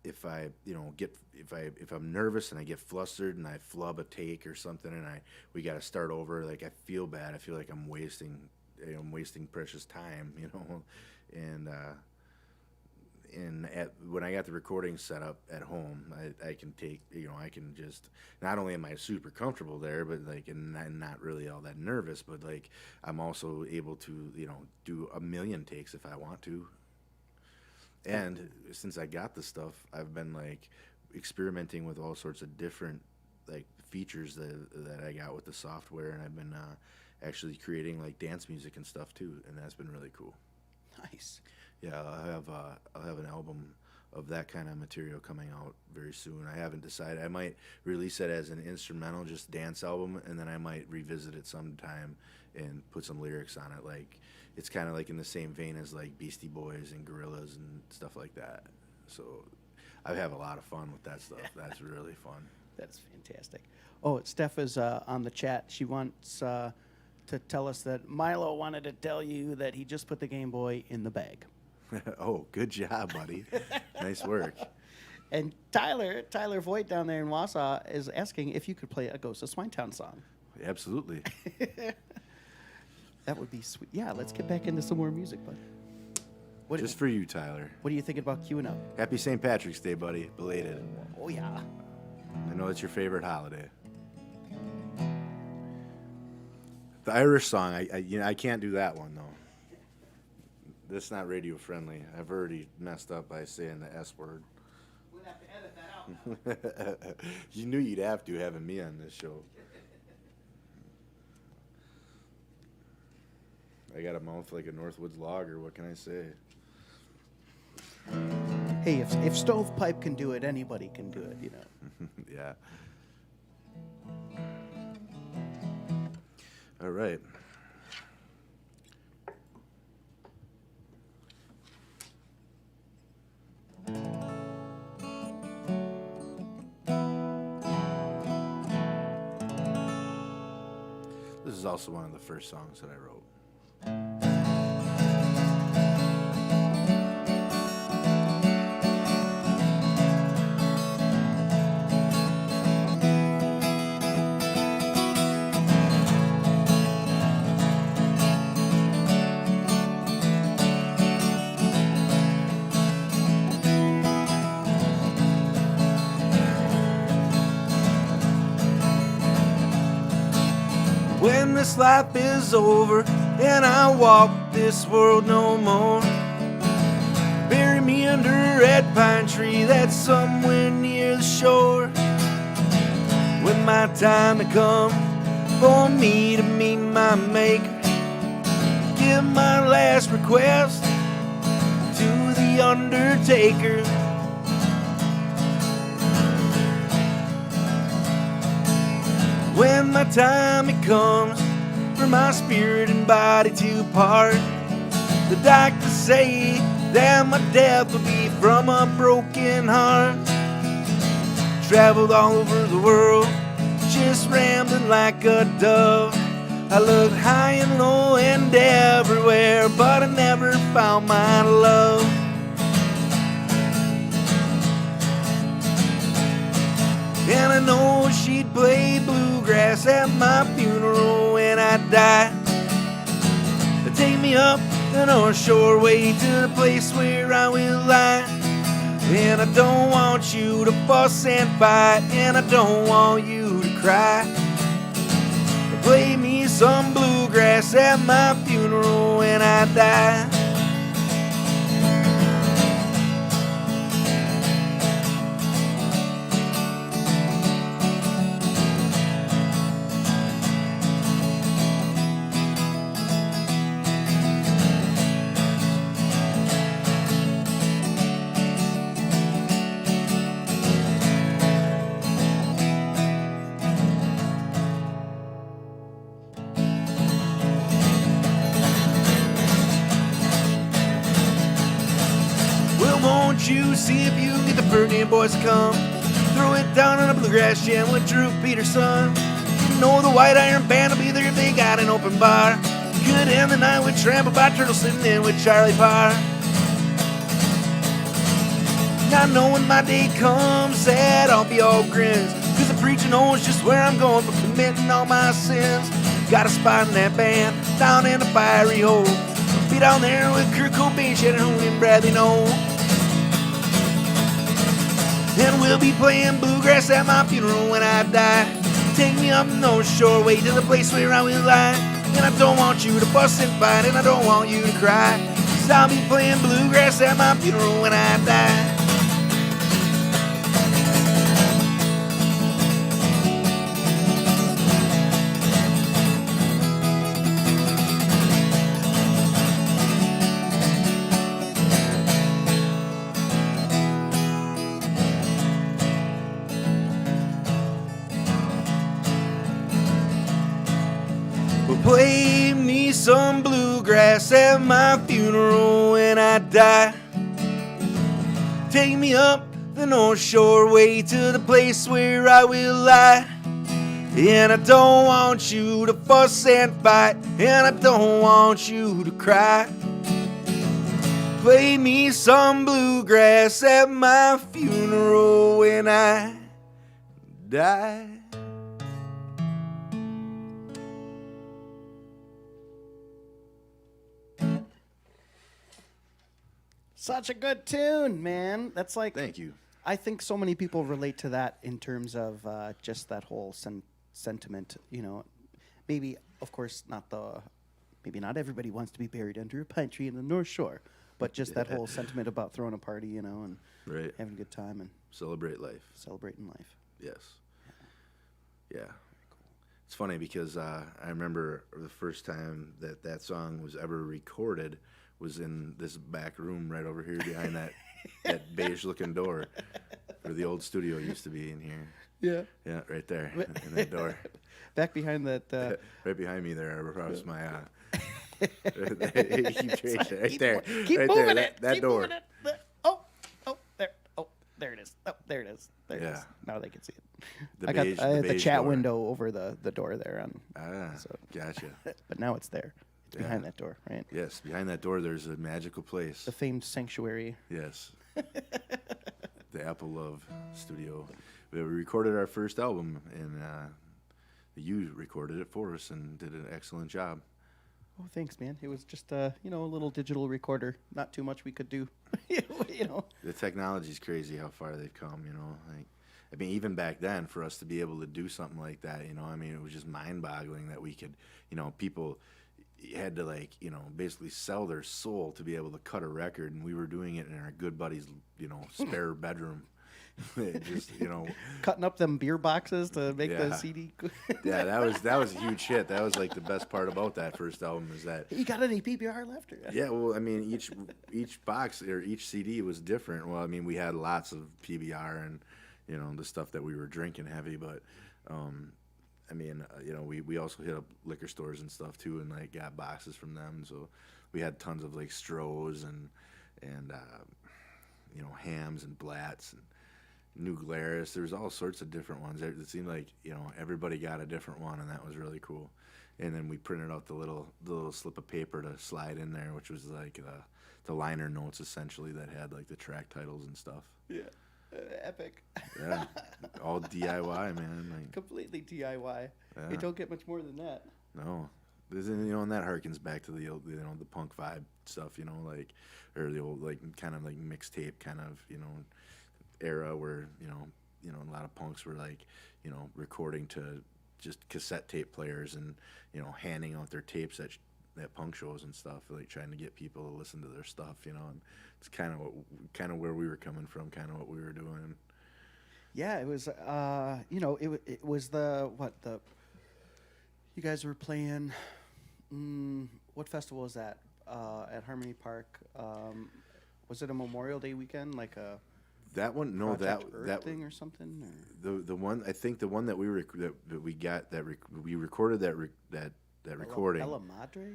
if I, you know, if I'm nervous and I get flustered and I flub a take or something, and we got to start over, like, I feel bad. I feel like I'm wasting precious time, you know, and when I got the recording set up at home, I can take, you know, I can just, not only am I super comfortable there, but like, and not really all that nervous, but like, I'm also able to, you know, do a million takes if I want to. And since I got the stuff, I've been like experimenting with all sorts of different like features that I got with the software, and I've been actually creating like dance music and stuff too, and that's been really cool. Nice. Yeah, I'll have an album of that kind of material coming out very soon. I haven't decided. I might release it as an instrumental, just dance album, and then I might revisit it sometime and put some lyrics on it. Like, it's kind of like in the same vein as like Beastie Boys and Gorillaz and stuff like that. So I have a lot of fun with that stuff. That's really fun. That's fantastic. Oh, Steph is on the chat. She wants to tell us that Milo wanted to tell you that he just put the Game Boy in the bag. Oh, good job, buddy. Nice work. And Tyler Voigt down there in Wausau is asking if you could play a Ghost of Swinetown song. Absolutely. That would be sweet. Yeah, let's get back into some more music, bud. Just for you, Tyler. What are you thinking about queuing up? Happy St. Patrick's Day, buddy. Belated. Oh, yeah. I know it's your favorite holiday. The Irish song, I can't do that one, though. That's not radio friendly. I've already messed up by saying the S word. We'll have to edit that out. You knew you'd have to having me on this show. I got a mouth like a Northwoods logger. What can I say? Hey, if Stovepipe can do it, anybody can do it, you know. Yeah. All right. This is also one of the first songs that I wrote. When this life is over and I walk this world no more, bury me under a red pine tree that's somewhere near the shore. When my time to come for me to meet my maker, give my last request to the undertaker. When my time it comes for my spirit and body to part, the doctors say that my death will be from a broken heart. Traveled all over the world, just rambling like a dove. I looked high and low and everywhere, but I never found my love. And I know she'd play bluegrass at my funeral when I die. Take me up the North Shore way to the place where I will lie. And I don't want you to fuss and fight, and I don't want you to cry. Play me some bluegrass at my funeral when I die. Won't you see if you can get the Ferdinand boys to come? Throw it down on a bluegrass jam with Drew Peterson. You know the White Iron Band will be there if they got an open bar. Could end the night with Trample by Turtle sitting in with Charlie Parr. Not knowing my day comes, sad I'll be all grins, cause the preacher knows just where I'm going for committing all my sins. Got a spot in that band down in the fiery hole. Be down there with Kurt Cobain, Shannon Hoon, and Bradley Noel. And we'll be playing bluegrass at my funeral when I die. Take me up the North Shore way to the place where I will lie. And I don't want you to fuss and fight, and I don't want you to cry, cause I'll be playing bluegrass at my funeral when I die. Play me some bluegrass at my funeral when I die. Take me up the North Shore way to the place where I will lie. And I don't want you to fuss and fight, and I don't want you to cry, Play me some bluegrass at my funeral when I die. Such a good tune, man. That's like, Thank you. I think so many people relate to that in terms of just that whole sentiment. You know, maybe, of course, maybe not everybody wants to be buried under a pine tree in the North Shore, but just that whole sentiment about throwing a party, you know, and Right. having a good time and Celebrate life. celebrating life. Yes. Yeah. It's funny because I remember the first time that song was ever recorded was in this back room right over here behind that beige looking door where the old studio used to be in here. Yeah. Yeah, right there in that door. Back behind that. Right behind me there across my right there. Keep right moving there, it. that Keep door. moving it. Oh, there. Oh, there it is. Oh, there it is. There it is. Yeah. Now they can see it. The I got beige- I had the beige chat door. window over the door there So, gotcha. but now it's there. It's Yeah. behind that door, right? Yes, behind that door there's a magical place. The famed sanctuary. Yes. The Apple Love Studio. We recorded our first album, and you recorded it for us and did an excellent job. Oh, thanks, man. It was just a little digital recorder. Not too much we could do. you know. The technology's crazy how far they've come, you know. Like, I mean, even back then, for us to be able to do something like that, you know, I mean, it was just mind-boggling that we could, you know, people had to, like, you know, basically sell their soul to be able to cut a record, and we were doing it in our good buddy's, you know, spare bedroom. Just, you know, Cutting up them beer boxes to make the Yeah. CD. yeah, that was a huge hit. That was like the best part about that first album is that. You got any PBR left? Or? Yeah, well, I mean, each box or each CD was different. Well, I mean, we had lots of PBR and, you know, the stuff that we were drinking heavy, but, I mean, you know, we also hit up liquor stores and stuff too, and like got boxes from them. So we had tons of like Strohs and you know, Hams and Blatts and New Glarus. There was all sorts of different ones. It seemed like, you know, everybody got a different one, and that was really cool. And then we printed out the little slip of paper to slide in there, which was like the liner notes essentially that had like the track titles and stuff. Yeah. Epic. Yeah, all DIY, man. Like, Completely DIY. Yeah. You don't get much more than that. no, you know, and that harkens back to the old, you know, the punk vibe stuff, you know, like, or the old like kind of like mixtape kind of, you know, era where you know a lot of punks were like, you know, recording to just cassette tape players and, you know, handing out their tapes at punk shows and stuff, like trying to get people to listen to their stuff, you know. And it's kind of where we were coming from, kind of what we were doing. Yeah, it was. You know, it was you guys were playing. What festival was that? At Harmony Park. Was it a Memorial Day weekend, like a That one, no, Project Earth that thing or something? Or? the one, I think the one that we we recorded that recording. Bella Madre.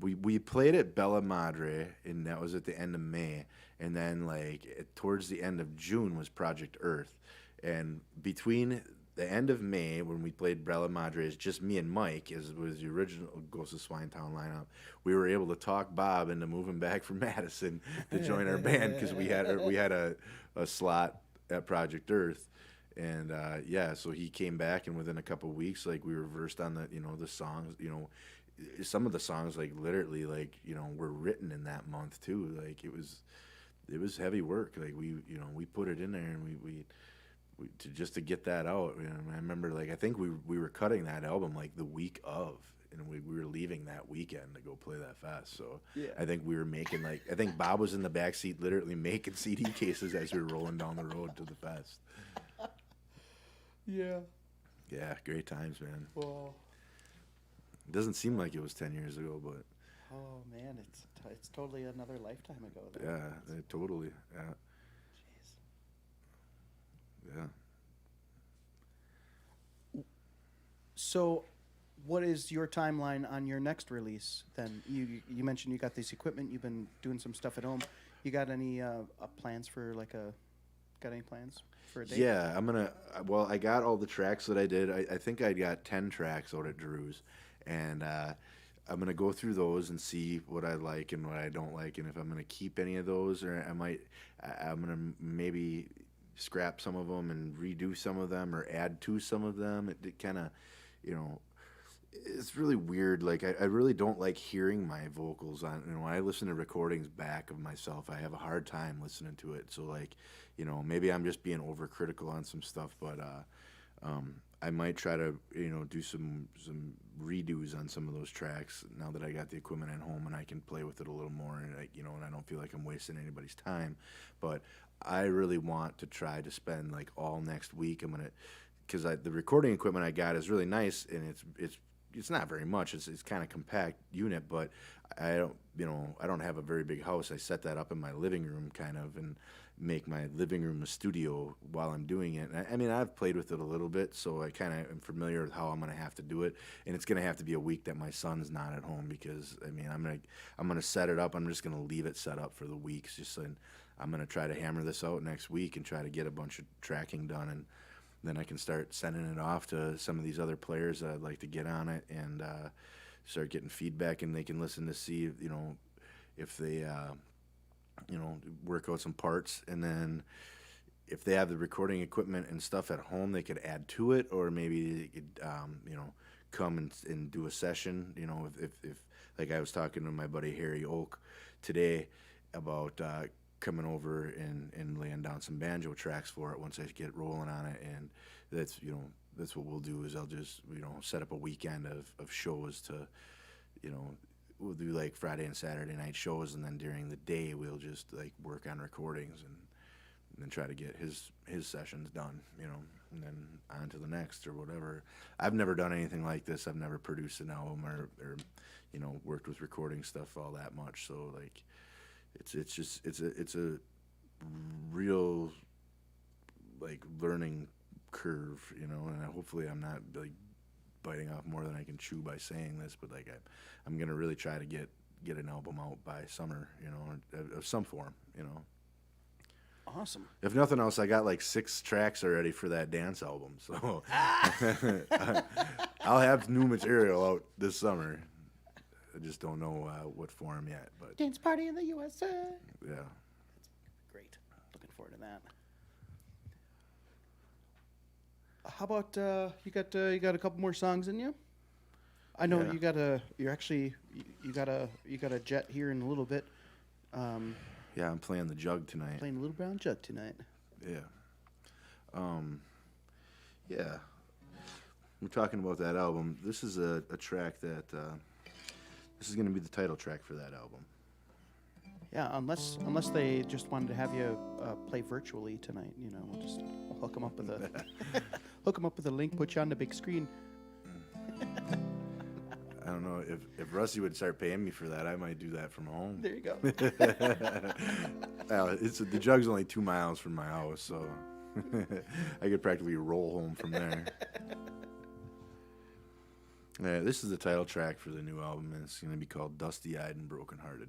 We played at Bella Madre, and that was at the end of May, and then like towards the end of June was Project Earth, and between the end of May when we played Bella Madre, is just me and Mike, as was the original Ghost of Swinetown lineup. We were able to talk Bob into moving back from Madison to join our band because we had a slot at Project Earth. And yeah, so he came back, and within a couple of weeks, like we reversed on the, you know, the songs, you know, some of the songs like literally like, you know, were written in that month too. Like it was heavy work. Like we put it in there, and we to get that out. You know, I remember like I think we were cutting that album like the week of, and we were leaving that weekend to go play that fest. So Yeah. I think we were making like, I think Bob was in the back seat literally making CD cases as we were rolling down the road to the fest. Yeah. Yeah, great times, man. Well. It doesn't seem like it was 10 years ago, but Oh man, it's totally another lifetime ago. Though. yeah, totally. Yeah. Jeez. Yeah. So, what is your timeline on your next release? Then you mentioned you got this equipment. You've been doing some stuff at home. You got any plans for got any plans for a date? Yeah, well, I got all the tracks that I did. I think I got 10 tracks out at Drew's, and I'm gonna go through those and see what I like and what I don't like, and if I'm gonna keep any of those, or I'm gonna maybe scrap some of them and redo some of them or add to some of them. It kind of, you know, it's really weird. Like I really don't like hearing my vocals on. You know, when I listen to recordings back of myself, I have a hard time listening to it. So like, you know, maybe I'm just being overcritical on some stuff, but I might try to, you know, do some redos on some of those tracks now that I got the equipment at home and I can play with it a little more, and you know, and I don't feel like I'm wasting anybody's time. But I really want to try to spend like all next week. Because the recording equipment I got is really nice, and it's not very much. It's kind of compact unit, but I don't have a very big house. I set that up in my living room kind of, and make my living room a studio while I'm doing it. And I mean, I've played with it a little bit, so I kind of am familiar with how I'm going to have to do it. And it's going to have to be a week that my son's not at home, because I mean, I'm going to set it up. I'm just going to leave it set up for the weeks. I'm going to try to hammer this out next week and try to get a bunch of tracking done, and then I can start sending it off to some of these other players that I'd like to get on it, and start getting feedback, and they can listen to see, you know, if they you know, work out some parts, and then if they have the recording equipment and stuff at home, they could add to it, or maybe they could, you know, come and do a session. You know, if like I was talking to my buddy Harry Oak today about coming over and laying down some banjo tracks for it once I get rolling on it, and that's what we'll do is I'll just, you know, set up a weekend of shows to, you know, we'll do like Friday and Saturday night shows, and then during the day we'll just like work on recordings and then try to get his sessions done, you know, and then on to the next or whatever. I've never done anything like this. I've never produced an album or you know, worked with recording stuff all that much. So like it's a real like learning curve, you know, and hopefully I'm not like biting off more than I can chew by saying this, but like I'm gonna really try to get an album out by summer, you know, of some form, you know. Awesome. If nothing else, I got like 6 tracks already for that dance album, so I'll have new material out this summer. I just don't know what form yet, but Dance party in the USA. yeah. Great. Looking forward to that. How about you got a couple more songs in you? I know Yeah. you got a jet here in a little bit. Yeah, I'm playing the jug tonight. Playing Little Brown Jug tonight. Yeah. Yeah. We're talking about that album. This is a track that this is going to be the title track for that album. Yeah, unless they just wanted to have you play virtually tonight, you know, we'll hook them up with a link, put you on the big screen. I don't know if Rusty would start paying me for that, I might do that from home. There you go. The jug's only 2 miles from my house, so I could practically roll home from there. Yeah, this is the title track for the new album, and it's going to be called Dusty Eyed and Broken Hearted.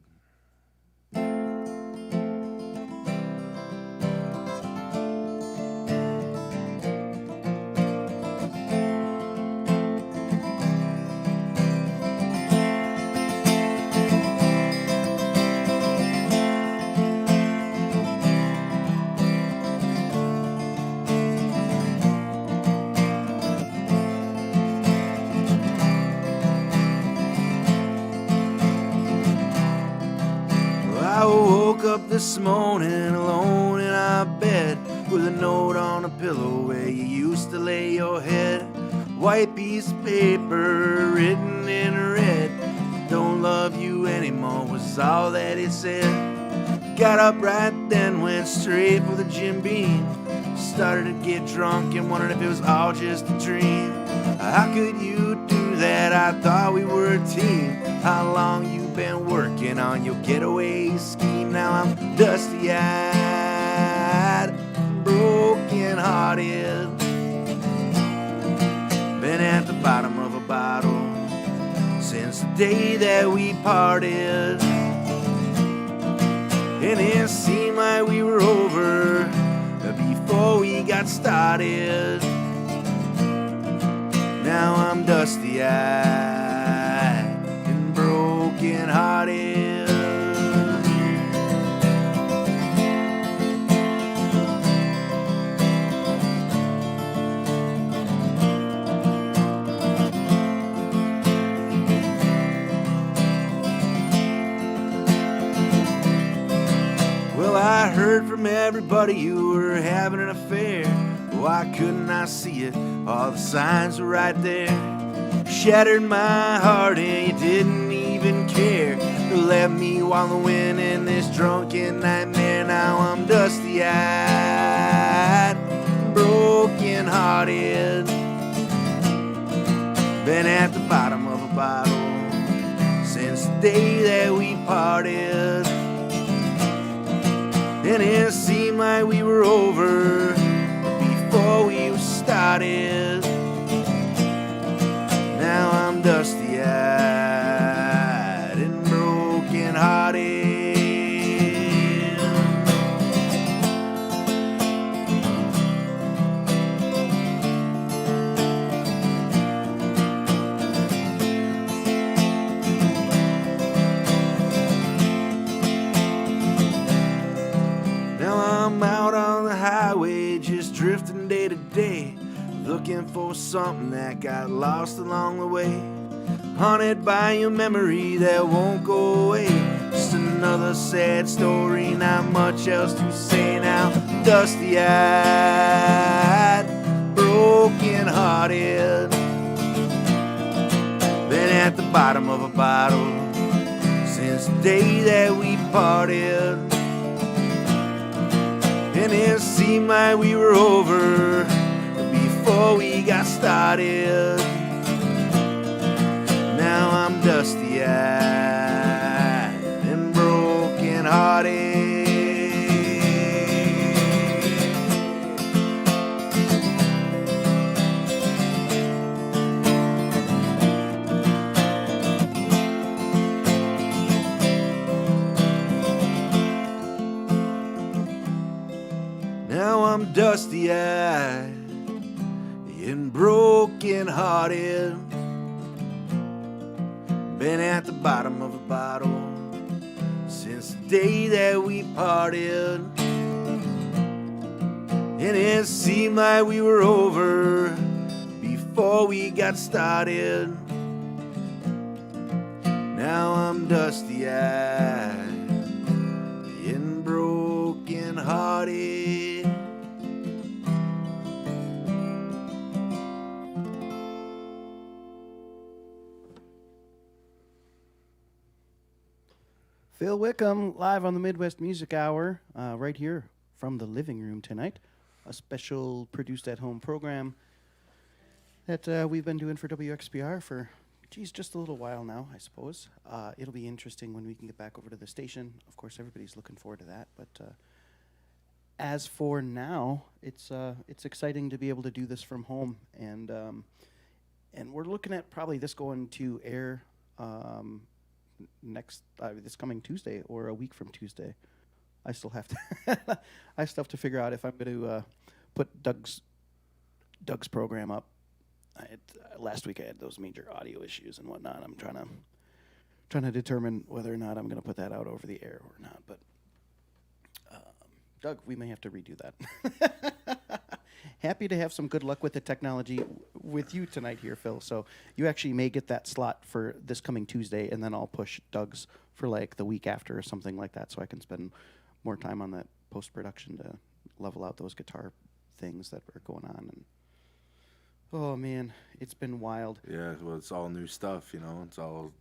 Up this morning alone in our bed with a note on a pillow where you used to lay your head. White piece of paper written in red. Don't love you anymore was all that it said. Got up right then, went straight for the Jim Beam. Started to get drunk and wondered if it was all just a dream. How could you do that? I thought we were a team. How long you been working on your getaway scheme? Now I'm dusty-eyed, broken-hearted. Been at the bottom of a bottle since the day that we parted. And it seemed like we were over before we got started. Now I'm dusty-eyed and I heard from everybody you were having an affair. Why couldn't I see it? All the signs were right there. Shattered my heart and you didn't even care to let me wallowing in this drunken nightmare. Now I'm dusty-eyed, broken-hearted. Been at the bottom of a bottle since the day that we parted. And it seemed like we were over before we started. Now I'm dusty-eyed and broken-hearted. Now I'm out on the highway, just drifting day to day, looking for something that got lost along the way. Haunted by a memory that won't go away. Just another sad story, not much else to say now. Dusty-eyed, broken-hearted. Been at the bottom of a bottle since the day that we parted. And it seemed like we were over before we got started. Now I'm dusty-eyed and broken-hearted. Now I'm dusty-eyed and broken-hearted. Been at the bottom of a bottle since the day that we parted. And it seemed like we were over before we got started. Now I'm dusty-eyed and broken-hearted. Phyl Wickham live on the Midwest Music Hour, right here from the living room tonight. A special produced at home program that we've been doing for WXPR for, just a little while now, I suppose. It'll be interesting when we can get back over to the station. Of course, everybody's looking forward to that. But as for now, it's exciting to be able to do this from home, and we're looking at probably this going to air this coming Tuesday or a week from Tuesday. I still have to figure out if I'm going to put Doug's program up. Last week I had those major audio issues and whatnot. I'm trying to determine whether or not I'm going to put that out over the air or not. But Doug, we may have to redo that. Happy to have some good luck with the technology with you tonight here, Phil. So you actually may get that slot for this coming Tuesday, and then I'll push Doug's for like the week after or something like that, so I can spend more time on that post-production to level out those guitar things that are going on. And oh man, it's been wild. Yeah, well, it's all new stuff, you know. It's all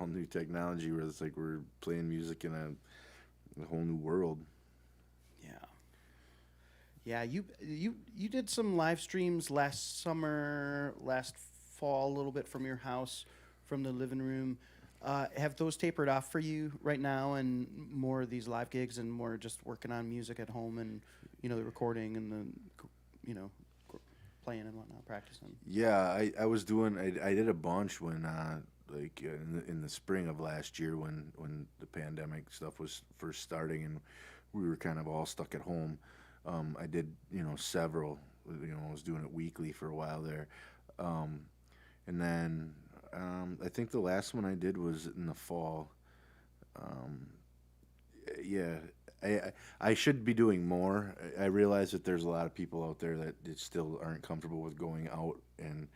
new technology where it's like we're playing music in a whole new world. Yeah, you did some live streams last fall, a little bit from your house, from the living room. Have those tapered off for you right now, and more of these live gigs, and more just working on music at home, and the recording and the playing and whatnot, practicing? Yeah, I was doing. I did a bunch when in the spring of last year when the pandemic stuff was first starting and we were kind of all stuck at home. I did, several, I was doing it weekly for a while there. And then I think the last one I did was in the fall. I should be doing more. I realize that there's a lot of people out there that still aren't comfortable with going out and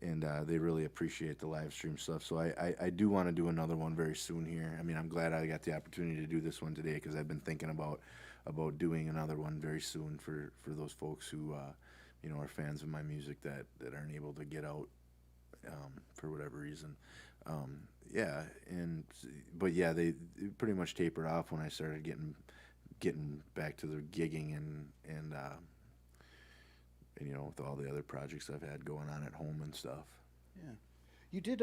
they really appreciate the live stream stuff. So I do want to do another one very soon here. I mean, I'm glad I got the opportunity to do this one today because I've been thinking about doing another one very soon for those folks who are fans of my music that aren't able to get out for whatever reason. Yeah, but yeah, they pretty much tapered off when I started getting back to the gigging and with all the other projects I've had going on at home and stuff. Yeah. You did,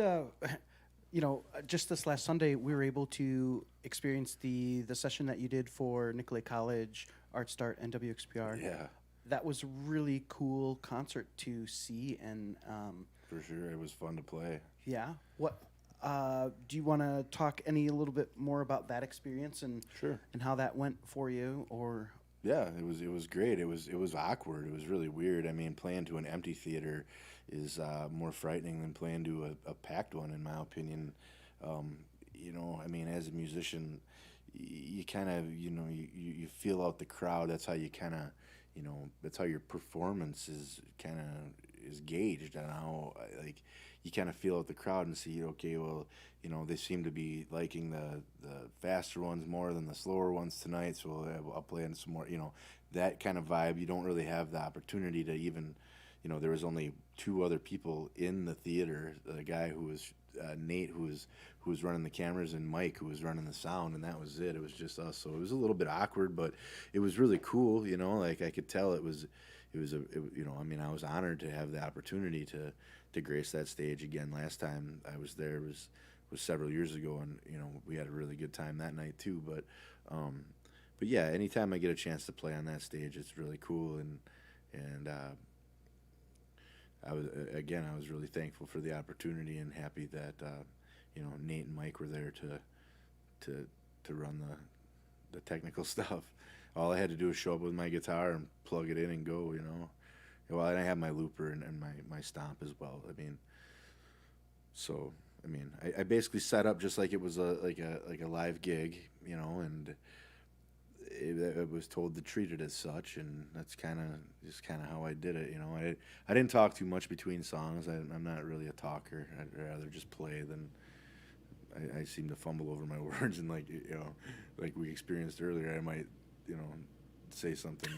just this last Sunday, we were able to experience the session that you did for Nicolay College, Art Start, and WXPR. Yeah. That was a really cool concert to see, and For sure, it was fun to play. yeah. What do you want to talk a little bit more about that experience and Sure. and how that went for you? Or Yeah, it was great. It was awkward. It was really weird. I mean, playing to an empty theater is more frightening than playing to a packed one, in my opinion. I mean, as a musician, you kind of you feel out the crowd. That's how you kind of that's how your performance is gauged, and how like you kind of feel out the crowd and see, okay, well, they seem to be liking the faster ones more than the slower ones tonight, so I'll play in some more, that kind of vibe. You don't really have the opportunity to even, there was only two other people in the theater, the guy who was Nate, who was running the cameras, and Mike, who was running the sound, and that was it. It was just us, so it was a little bit awkward, but it was really cool, like I could tell I mean, I was honored to have the opportunity to grace that stage again. Last time I was there was several years ago, and we had a really good time that night too. But yeah, anytime I get a chance to play on that stage, it's really cool, and I was really thankful for the opportunity and happy that Nate and Mike were there to run the technical stuff. All I had to do was show up with my guitar and plug it in and go, Well, and I have my looper and my stomp as well. I mean, so I mean, I basically set up just like it was like a live gig, and I was told to treat it as such, and that's kind of how I did it. I didn't talk too much between songs. I'm not really a talker. I'd rather just play than. I seem to fumble over my words, and like we experienced earlier, I might say something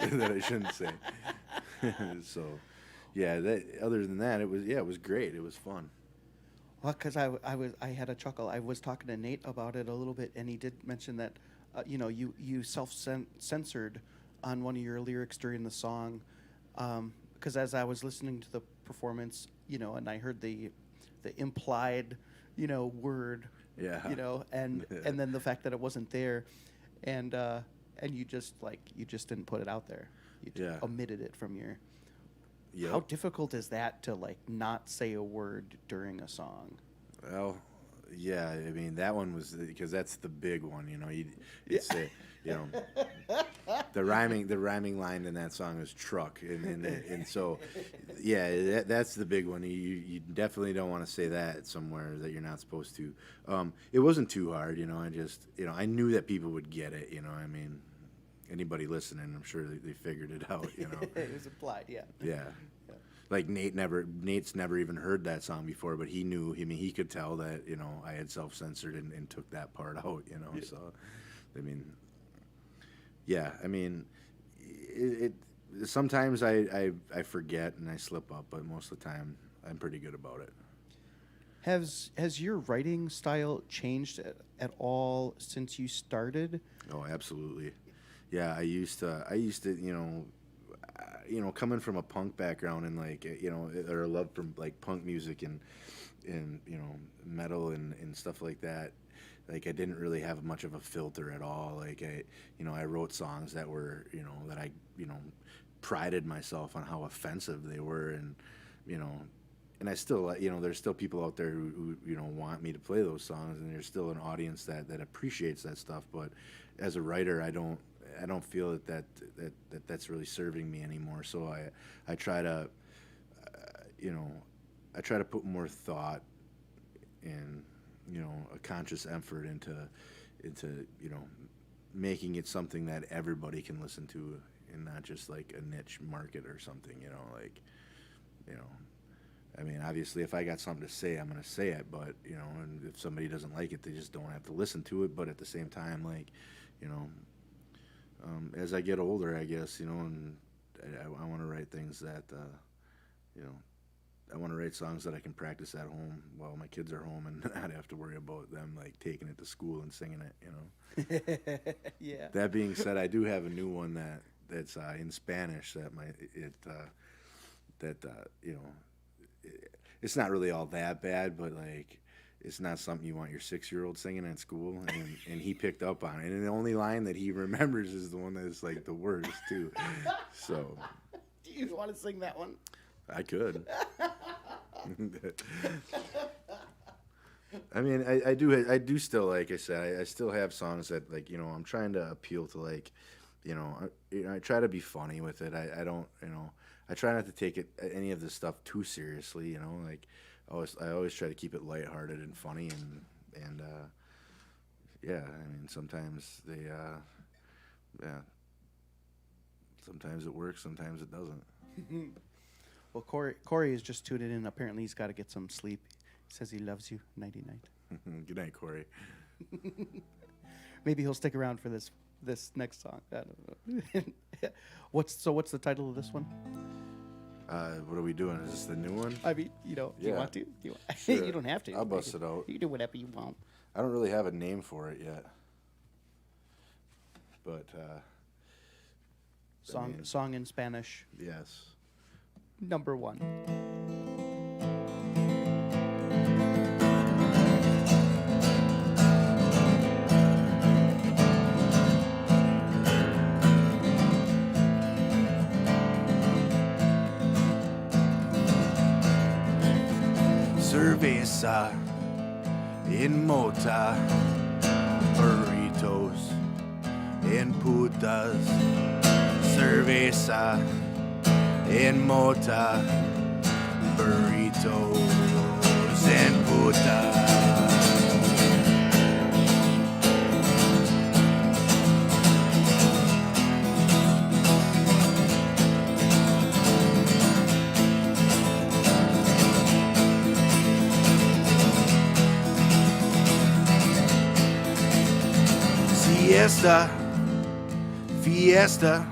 that I shouldn't say. So, yeah. Other than that, it was great. It was fun. well, because I had a chuckle. I was talking to Nate about it a little bit, and he did mention that you self-censored on one of your lyrics during the song, because as I was listening to the performance, and I heard the implied word, Yeah. and then the fact that it wasn't there, and you just didn't put it out there. You just Yeah. omitted it from your. Yep. How difficult is that to not say a word during a song? Well, yeah. I mean, that one was because that's the big one. It's the rhyming line in that song is truck, and so yeah, that's the big one. You definitely don't want to say that somewhere that you're not supposed to. It wasn't too hard. I just I knew that people would get it. I mean, anybody listening, I'm sure they figured it out. It was implied, yeah. Yeah. Like Nate's never even heard that song before, but he knew. I mean, he could tell that I had self-censored and took that part out. So, I mean, yeah. I mean, it sometimes I forget and I slip up, but most of the time I'm pretty good about it. Has your writing style changed at all since you started? Oh, absolutely. Yeah, I used to coming from a punk background and or a love from punk music and metal and stuff like that. I didn't really have much of a filter at all. I wrote songs that were that I prided myself on how offensive they were, and and I still there's still people out there who want me to play those songs, and there's still an audience that appreciates that stuff. But as a writer, I don't feel that's really serving me anymore. So I try to put more thought and a conscious effort into making it something that everybody can listen to, and not just a niche market or something. I mean, obviously, if I got something to say, I'm gonna say it. But you know, and if somebody doesn't like it, they just don't have to listen to it. But at the same time, like, you know, as I get older, I guess, you know, and I want to write things that, you know, I want to write songs that I can practice at home while my kids are home and not have to worry about them like taking it to school and singing it, you know. Yeah. That being said, I do have a new one that's in Spanish that you know, it's not really all that bad, but like it's not something you want your 6-year-old singing at school, and he picked up on it. And the only line that he remembers is the one that's like the worst too. So, Do you want to sing that one? I could. I mean, I do still, like I said, I still have songs that, like, you know, I'm trying to appeal to, like, you know, I try to be funny with it. I don't, you know, I try not to take any of this stuff too seriously, you know, like I always try to keep it lighthearted and funny, and yeah, I mean, sometimes yeah, sometimes it works, sometimes it doesn't. Well, Corey is just tuning in. Apparently, he's got to get some sleep. He says he loves you. Nighty night. Good night, Corey. Maybe he'll stick around for this next song. I don't know. What's the title of this one? What are we doing? Is this the new one? I mean, you know, do you Yeah. want to? Sure. You don't have to. I'll bust it out. You can do whatever you want. I don't really have a name for it yet, but Song in Spanish, yes. number 1. Cerveza in mota, burritos and putas. Cerveza in mota, burritos and putas. Siesta, fiesta,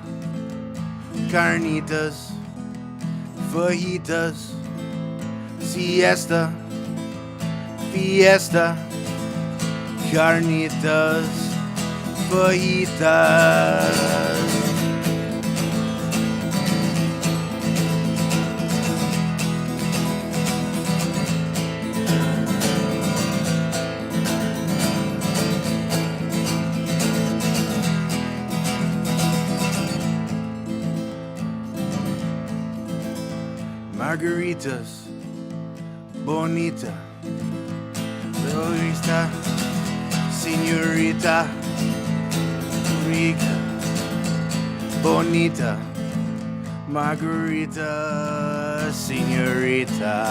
carnitas, fajitas. Siesta, fiesta, carnitas, fajitas. Margaritas, bonita, Lolita, señorita, rica, bonita, margarita, señorita.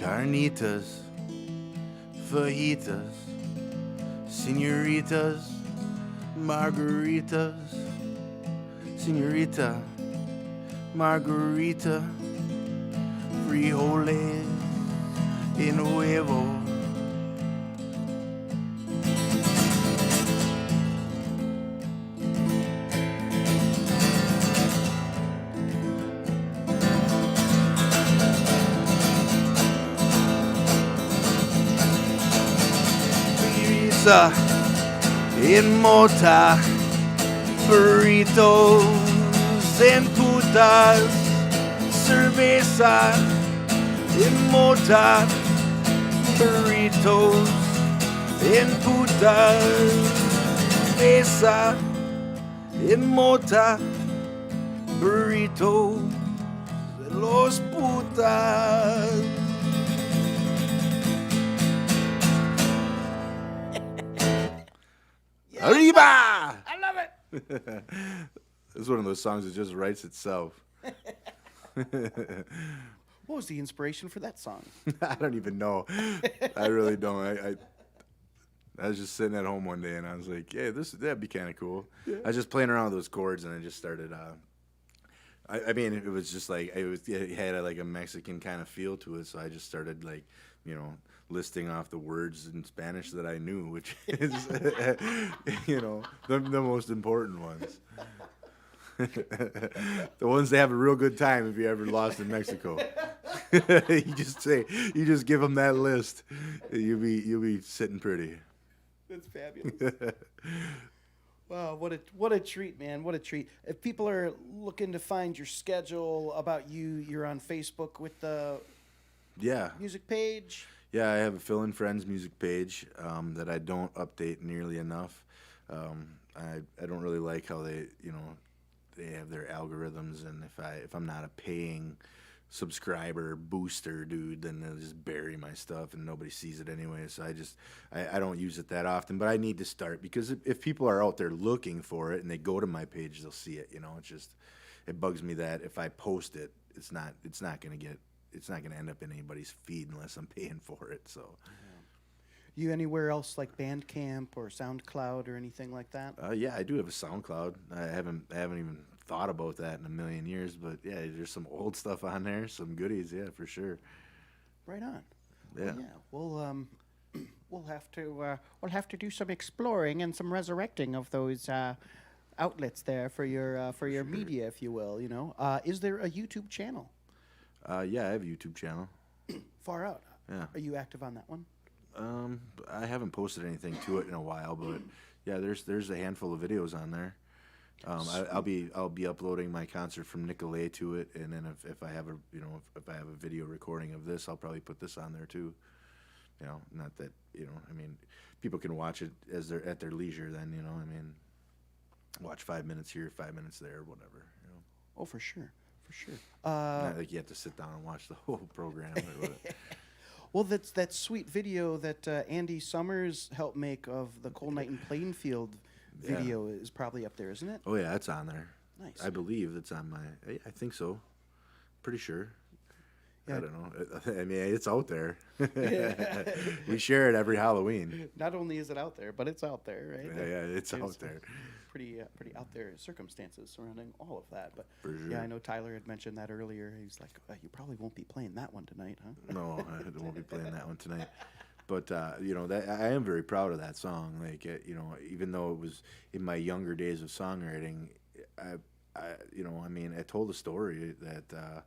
Carnitas, fajitas, señoritas, margaritas, señorita, margarita, frijoles en huevo. Pizza in mota, burritos and putas. Cerveza in mota, burritos and putas. Cerveza in mota, burritos and los putas. Arriba! I love it. It's one of those songs that just writes itself. What was the inspiration for that song? I don't even know. I really don't. I was just sitting at home one day and I was like, "Yeah, that'd be kind of cool." Yeah. I was just playing around with those chords and I just started. I mean, it was just like it had like a Mexican kind of feel to it, so I just started like, listing off the words in Spanish that I knew, which is, the most important ones. The ones that have a real good time if you ever lost in Mexico. you just give them that list, you'll be sitting pretty. That's fabulous. Wow, what a treat, man! What a treat. If people are looking to find your schedule about you, you're on Facebook with the music page. Yeah, I have a Phyl and Friends music page that I don't update nearly enough. I don't really like how they have their algorithms, and if I'm not a paying subscriber booster dude, then they'll just bury my stuff and nobody sees it anyway. So I don't use it that often, but I need to start, because if people are out there looking for it and they go to my page, they'll see it. It bugs me that if I post it, it's not going to end up in anybody's feed unless I'm paying for it. So You anywhere else like Bandcamp or SoundCloud or anything like that? Yeah, I do have a SoundCloud. I haven't even thought about that in a million years, but yeah, there's some old stuff on there, some goodies, yeah, for sure. Right on. Yeah. Well, we'll have to do some exploring and some resurrecting of those outlets there for your media, if you will. Is there a YouTube channel? Yeah, I have a YouTube channel. Far out. Yeah. Are you active on that one? I haven't posted anything to it in a while, but yeah, there's a handful of videos on there. I'll be uploading my concert from Nicolay to it, and then if I have a video recording of this, I'll probably put this on there too. Not that I mean, people can watch it as they're at their leisure. Then watch 5 minutes here, 5 minutes there, whatever. Oh, for sure. Not like you have to sit down and watch the whole program. Or whatever. Well, that's that sweet video that Andy Summers helped make of the Cold Night in Plainfield video is probably up there, isn't it? Oh yeah, it's on there. Nice. I believe it's on my. I think so. Pretty sure. Yeah. I don't know. I mean, it's out there. We share it every Halloween. Not only is it out there, but it's out there, right? Yeah, it's out there. Pretty out there circumstances surrounding all of that. But for sure. Yeah, I know Tyler had mentioned that earlier. He's like, you probably won't be playing that one tonight, huh? No, I won't be playing that one tonight. But that I am very proud of that song. Like even though it was in my younger days of songwriting, I told a story that a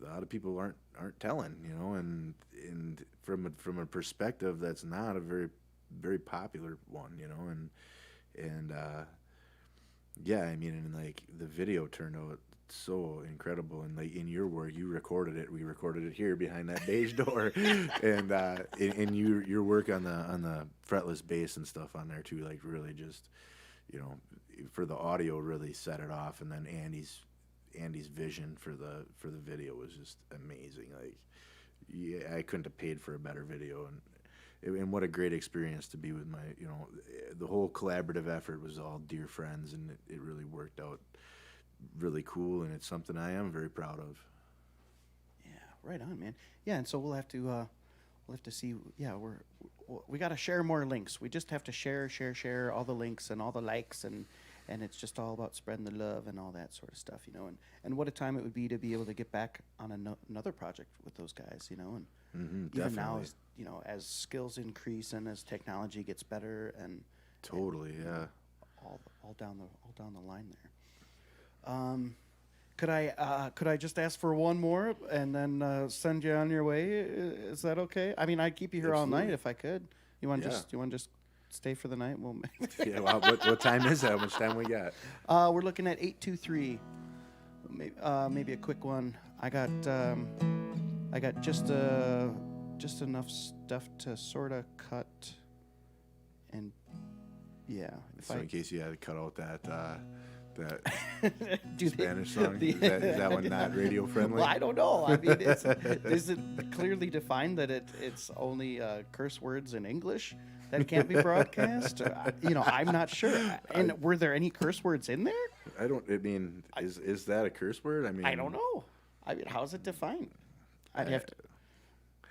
lot of people aren't telling. And from a perspective that's not a very very popular one. Yeah, I mean, and like the video turned out so incredible, and like in your work, you recorded it. We recorded it here behind that beige door, and in your work on the fretless bass and stuff on there too, like really just for the audio really set it off, and then Andy's vision for the video was just amazing. Like, yeah, I couldn't have paid for a better video, and what a great experience to be with my the whole collaborative effort was all dear friends, and it really worked out really cool, and it's something I am very proud of. Yeah, right on, man. Yeah, and so we'll have to see. Yeah, we got to share more links. We just have to share all the links and all the likes, and it's just all about spreading the love and all that sort of stuff, And what a time it would be to be able to get back on another project with those guys, And even definitely. now, as skills increase and as technology gets better, and totally, yeah, all down the line there. Could I just ask for one more and then send you on your way? Is that okay? I mean, I'd keep you here all night if I could. You want to just stay for the night? Well, yeah. Well, what time is that? How much time we got? We're looking at 8:23. Maybe a quick one. I got just enough stuff to sort of cut, and yeah. So in case you had to cut out that Do Spanish song, is that one not radio friendly? Well, I don't know. I mean, is it clearly defined that it's only curse words in English that can't be broadcast? I'm not sure. And were there any curse words in there? I don't. I mean, is that a curse word? I mean, I don't know. I mean, how's it defined? I'd have to.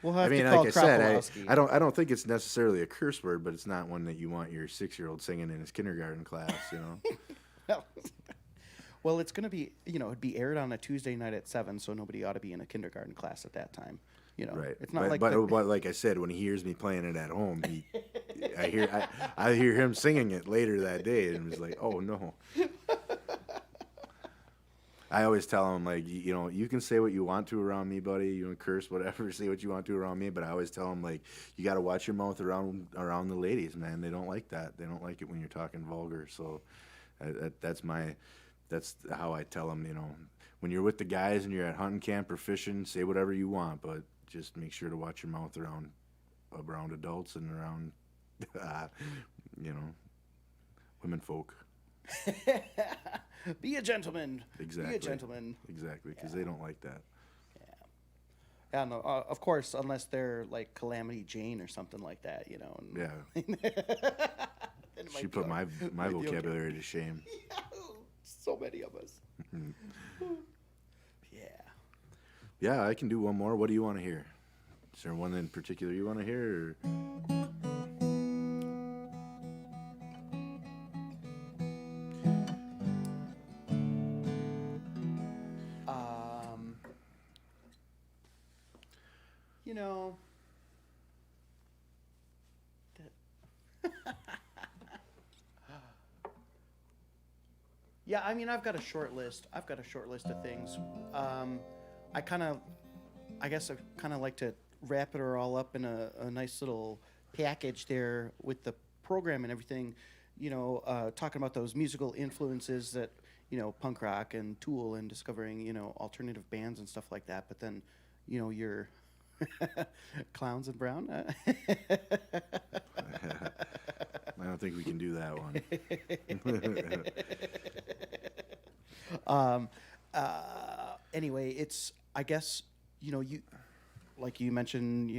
We'll I have mean, to call like I said, Kropolowski. I don't think it's necessarily a curse word, but it's not one that you want your 6-year-old singing in his kindergarten class. You know. Well, it's gonna be, it'd be aired on a Tuesday night at 7, so nobody ought to be in a kindergarten class at that time. Right. It's not but, like. but like I said, when he hears me playing it at home, I hear him singing it later that day, and it's like, oh no. I always tell him, like, you can say what you want to around me, buddy. You can curse, whatever, say what you want to around me. But I always tell him, like, you got to watch your mouth around the ladies, man. They don't like that. They don't like it when you're talking vulgar. So that's how I tell them, when you're with the guys and you're at hunting camp or fishing, say whatever you want, but just make sure to watch your mouth around adults and around, women folk. Be a gentleman. Exactly. Be a gentleman. Exactly, because they don't like that. Yeah, no, of course, unless they're like Calamity Jane or something like that, And Yeah. then it She might put be my might be okay. vocabulary to shame. So many of us. Yeah. Yeah, I can do one more. What do you want to hear? Is there one in particular you want to hear? Or? Yeah, I mean, I've got a short list. I've got a short list of things. I guess I kind of like to wrap it all up in a nice little package there with the program and everything. Talking about those musical influences that, punk rock and Tool and discovering, alternative bands and stuff like that. But then, your Clowns and Brown. I don't think we can do that one. Anyway, it's, I guess, you, like you mentioned,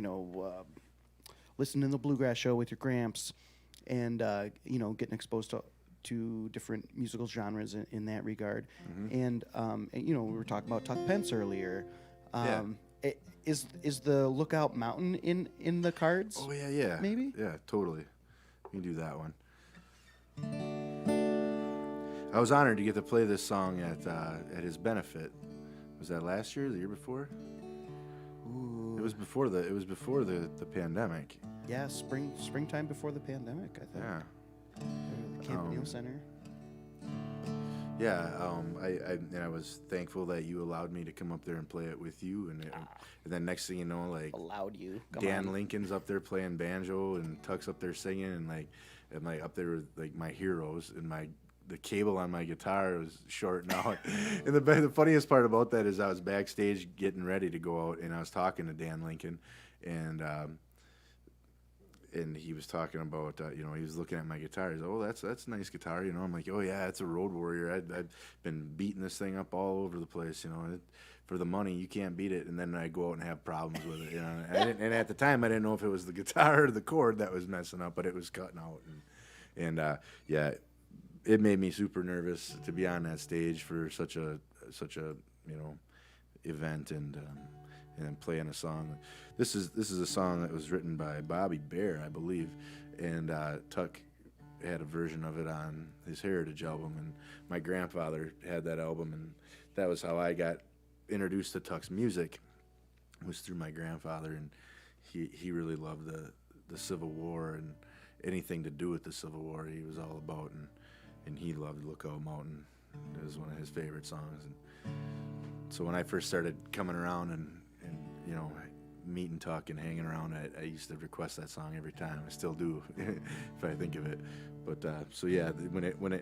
listening to the bluegrass show with your Gramps and, getting exposed to different musical genres in that regard. And, we were talking about Tuck Pence earlier. Yeah. Is the Lookout Mountain in the cards? Oh, yeah. Maybe? Yeah, totally. We can do that one. I was honored to get to play this song at his benefit. Was that last year or the year before? Ooh. It was before the pandemic. Yeah, springtime before the pandemic, I think. Yeah. The Campanile Center. Yeah, I was thankful that you allowed me to come up there and play it with you, and then next thing you know, like, Allowed you. Come Dan on. Lincoln's up there playing banjo and Tuck's up there singing, and I'm like up there with like my heroes, and the cable on my guitar was shorting out. And the funniest part about that is I was backstage getting ready to go out, and I was talking to Dan Lincoln, and he was talking about, he was looking at my guitar. He's like, oh, that's a nice guitar, I'm like, oh, yeah, it's a Road Warrior. I've been beating this thing up all over the place, for the money, you can't beat it. And then I go out and have problems with it, and at the time, I didn't know if it was the guitar or the cord that was messing up, but it was cutting out. And yeah, it made me super nervous to be on that stage for such a event and playing a song. This is a song that was written by Bobby Bear, I believe, and Tuck had a version of it on his Heritage album, and my grandfather had that album, and that was how I got introduced to Tuck's music, was through my grandfather, and he really loved the Civil War and anything to do with the Civil War he was all about, and he loved Lookout Mountain. It was one of his favorite songs. And so when I first started coming around and meeting Tuck and hanging around, I used to request that song every time. I still do if I think of it. But so yeah, when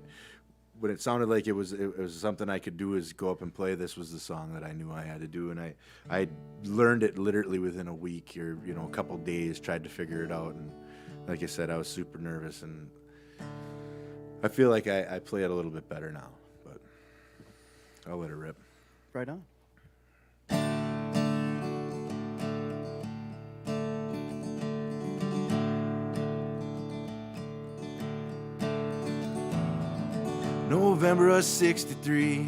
it sounded like it was something I could do, is go up and play, this was the song that I knew I had to do, and I learned it literally within a week or a couple days. Tried to figure it out, and like I said, I was super nervous, and I feel like I play it a little bit better now, but I'll let it rip. Right on. November of 63,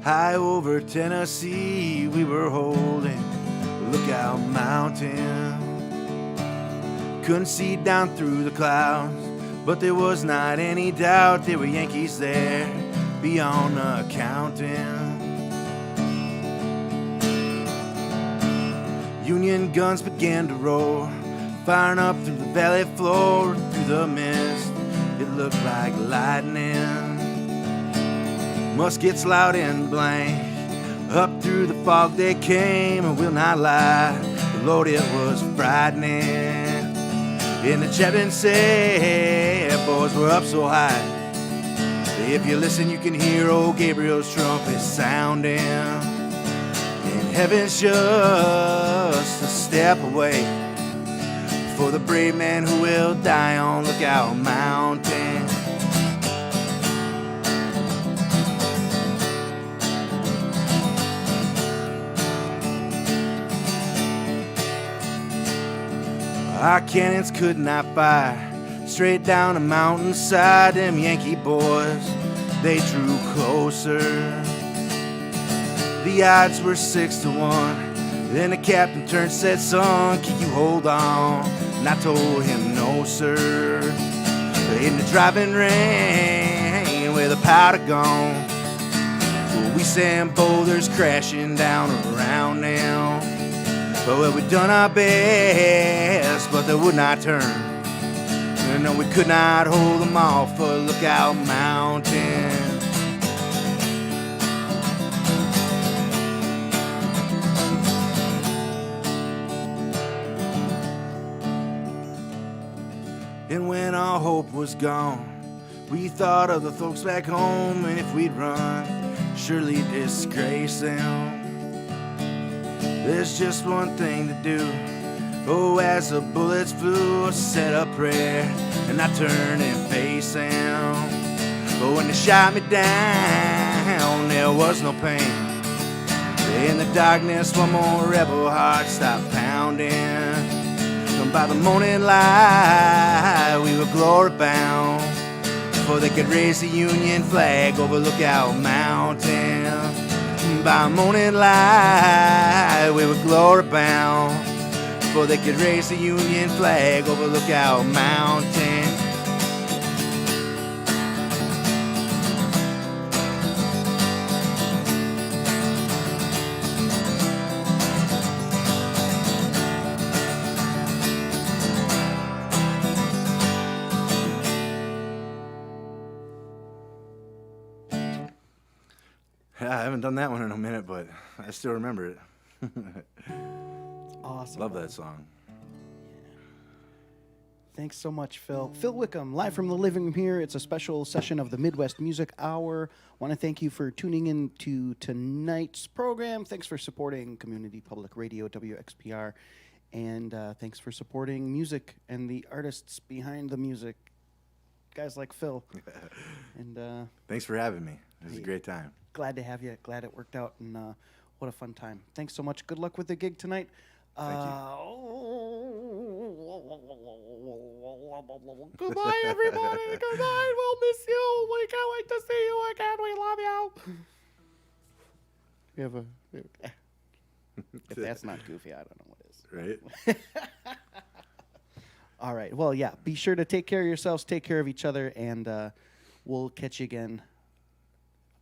high over Tennessee, we were holding Lookout Mountain. Couldn't see down through the clouds, but there was not any doubt there were Yankees there beyond counting. Union guns began to roar, firing up through the valley floor, through the mist. It looked like lightning. Muskets loud and blank, up through the fog they came, and will not lie, Lord, it was frightening. And the chaplain said, boys, we're up so high, if you listen you can hear old Gabriel's trumpet sounding, and heaven's just a step away for the brave man who will die on Lookout Mountain. Our cannons could not fire straight down the mountainside. Them Yankee boys, they drew closer. The odds were 6-1. Then the captain turned, said, son, can you hold on? And I told him, no, sir. In the driving rain, with the powder gone, we sent boulders crashing down around them. But well, we done our best, but they would not turn. No, we could not hold them off for Lookout Mountain. And when our hope was gone, we thought of the folks back home, and if we'd run, surely disgrace them. There's just one thing to do. Oh, as the bullets flew, I said a prayer, and I turned and faced them. But when they shot me down, there was no pain. In the darkness, one more rebel heart stopped pounding. And by the morning light, we were glory bound, for they could raise the Union flag over Lookout Mountain. By morning light, we were glory bound, for they could raise the Union flag over Lookout Mountain. Yeah, I haven't done that one in a minute, but I still remember it. Awesome. Love that song. Thanks so much, Phil. Phyl Wickham, live from the living room here. It's a special session of the Midwest Music Hour. Want to thank you for tuning in to tonight's program. Thanks for supporting Community Public Radio, WXPR. And thanks for supporting music and the artists behind the music, guys like Phil. And Thanks for having me. It was a great time. glad to have you. Glad it worked out, and what a fun time. Thanks so much. Good luck with the gig tonight. Thank you. Goodbye, everybody. Good night. We'll miss you. We can't wait to see you again. We love you. We have a. If that's not goofy, I don't know what is. Right? All right. Well, yeah. Be sure to take care of yourselves, take care of each other, and we'll catch you again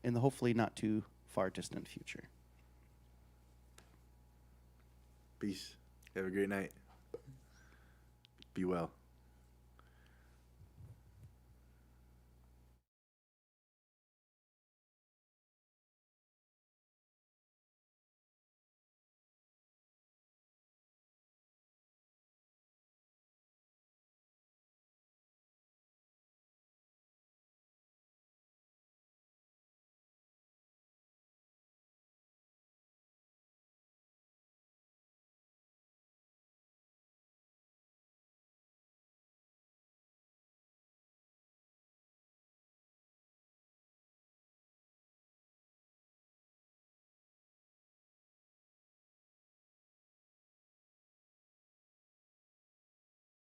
in the hopefully not too far distant future. Peace. Have a great night. Be well.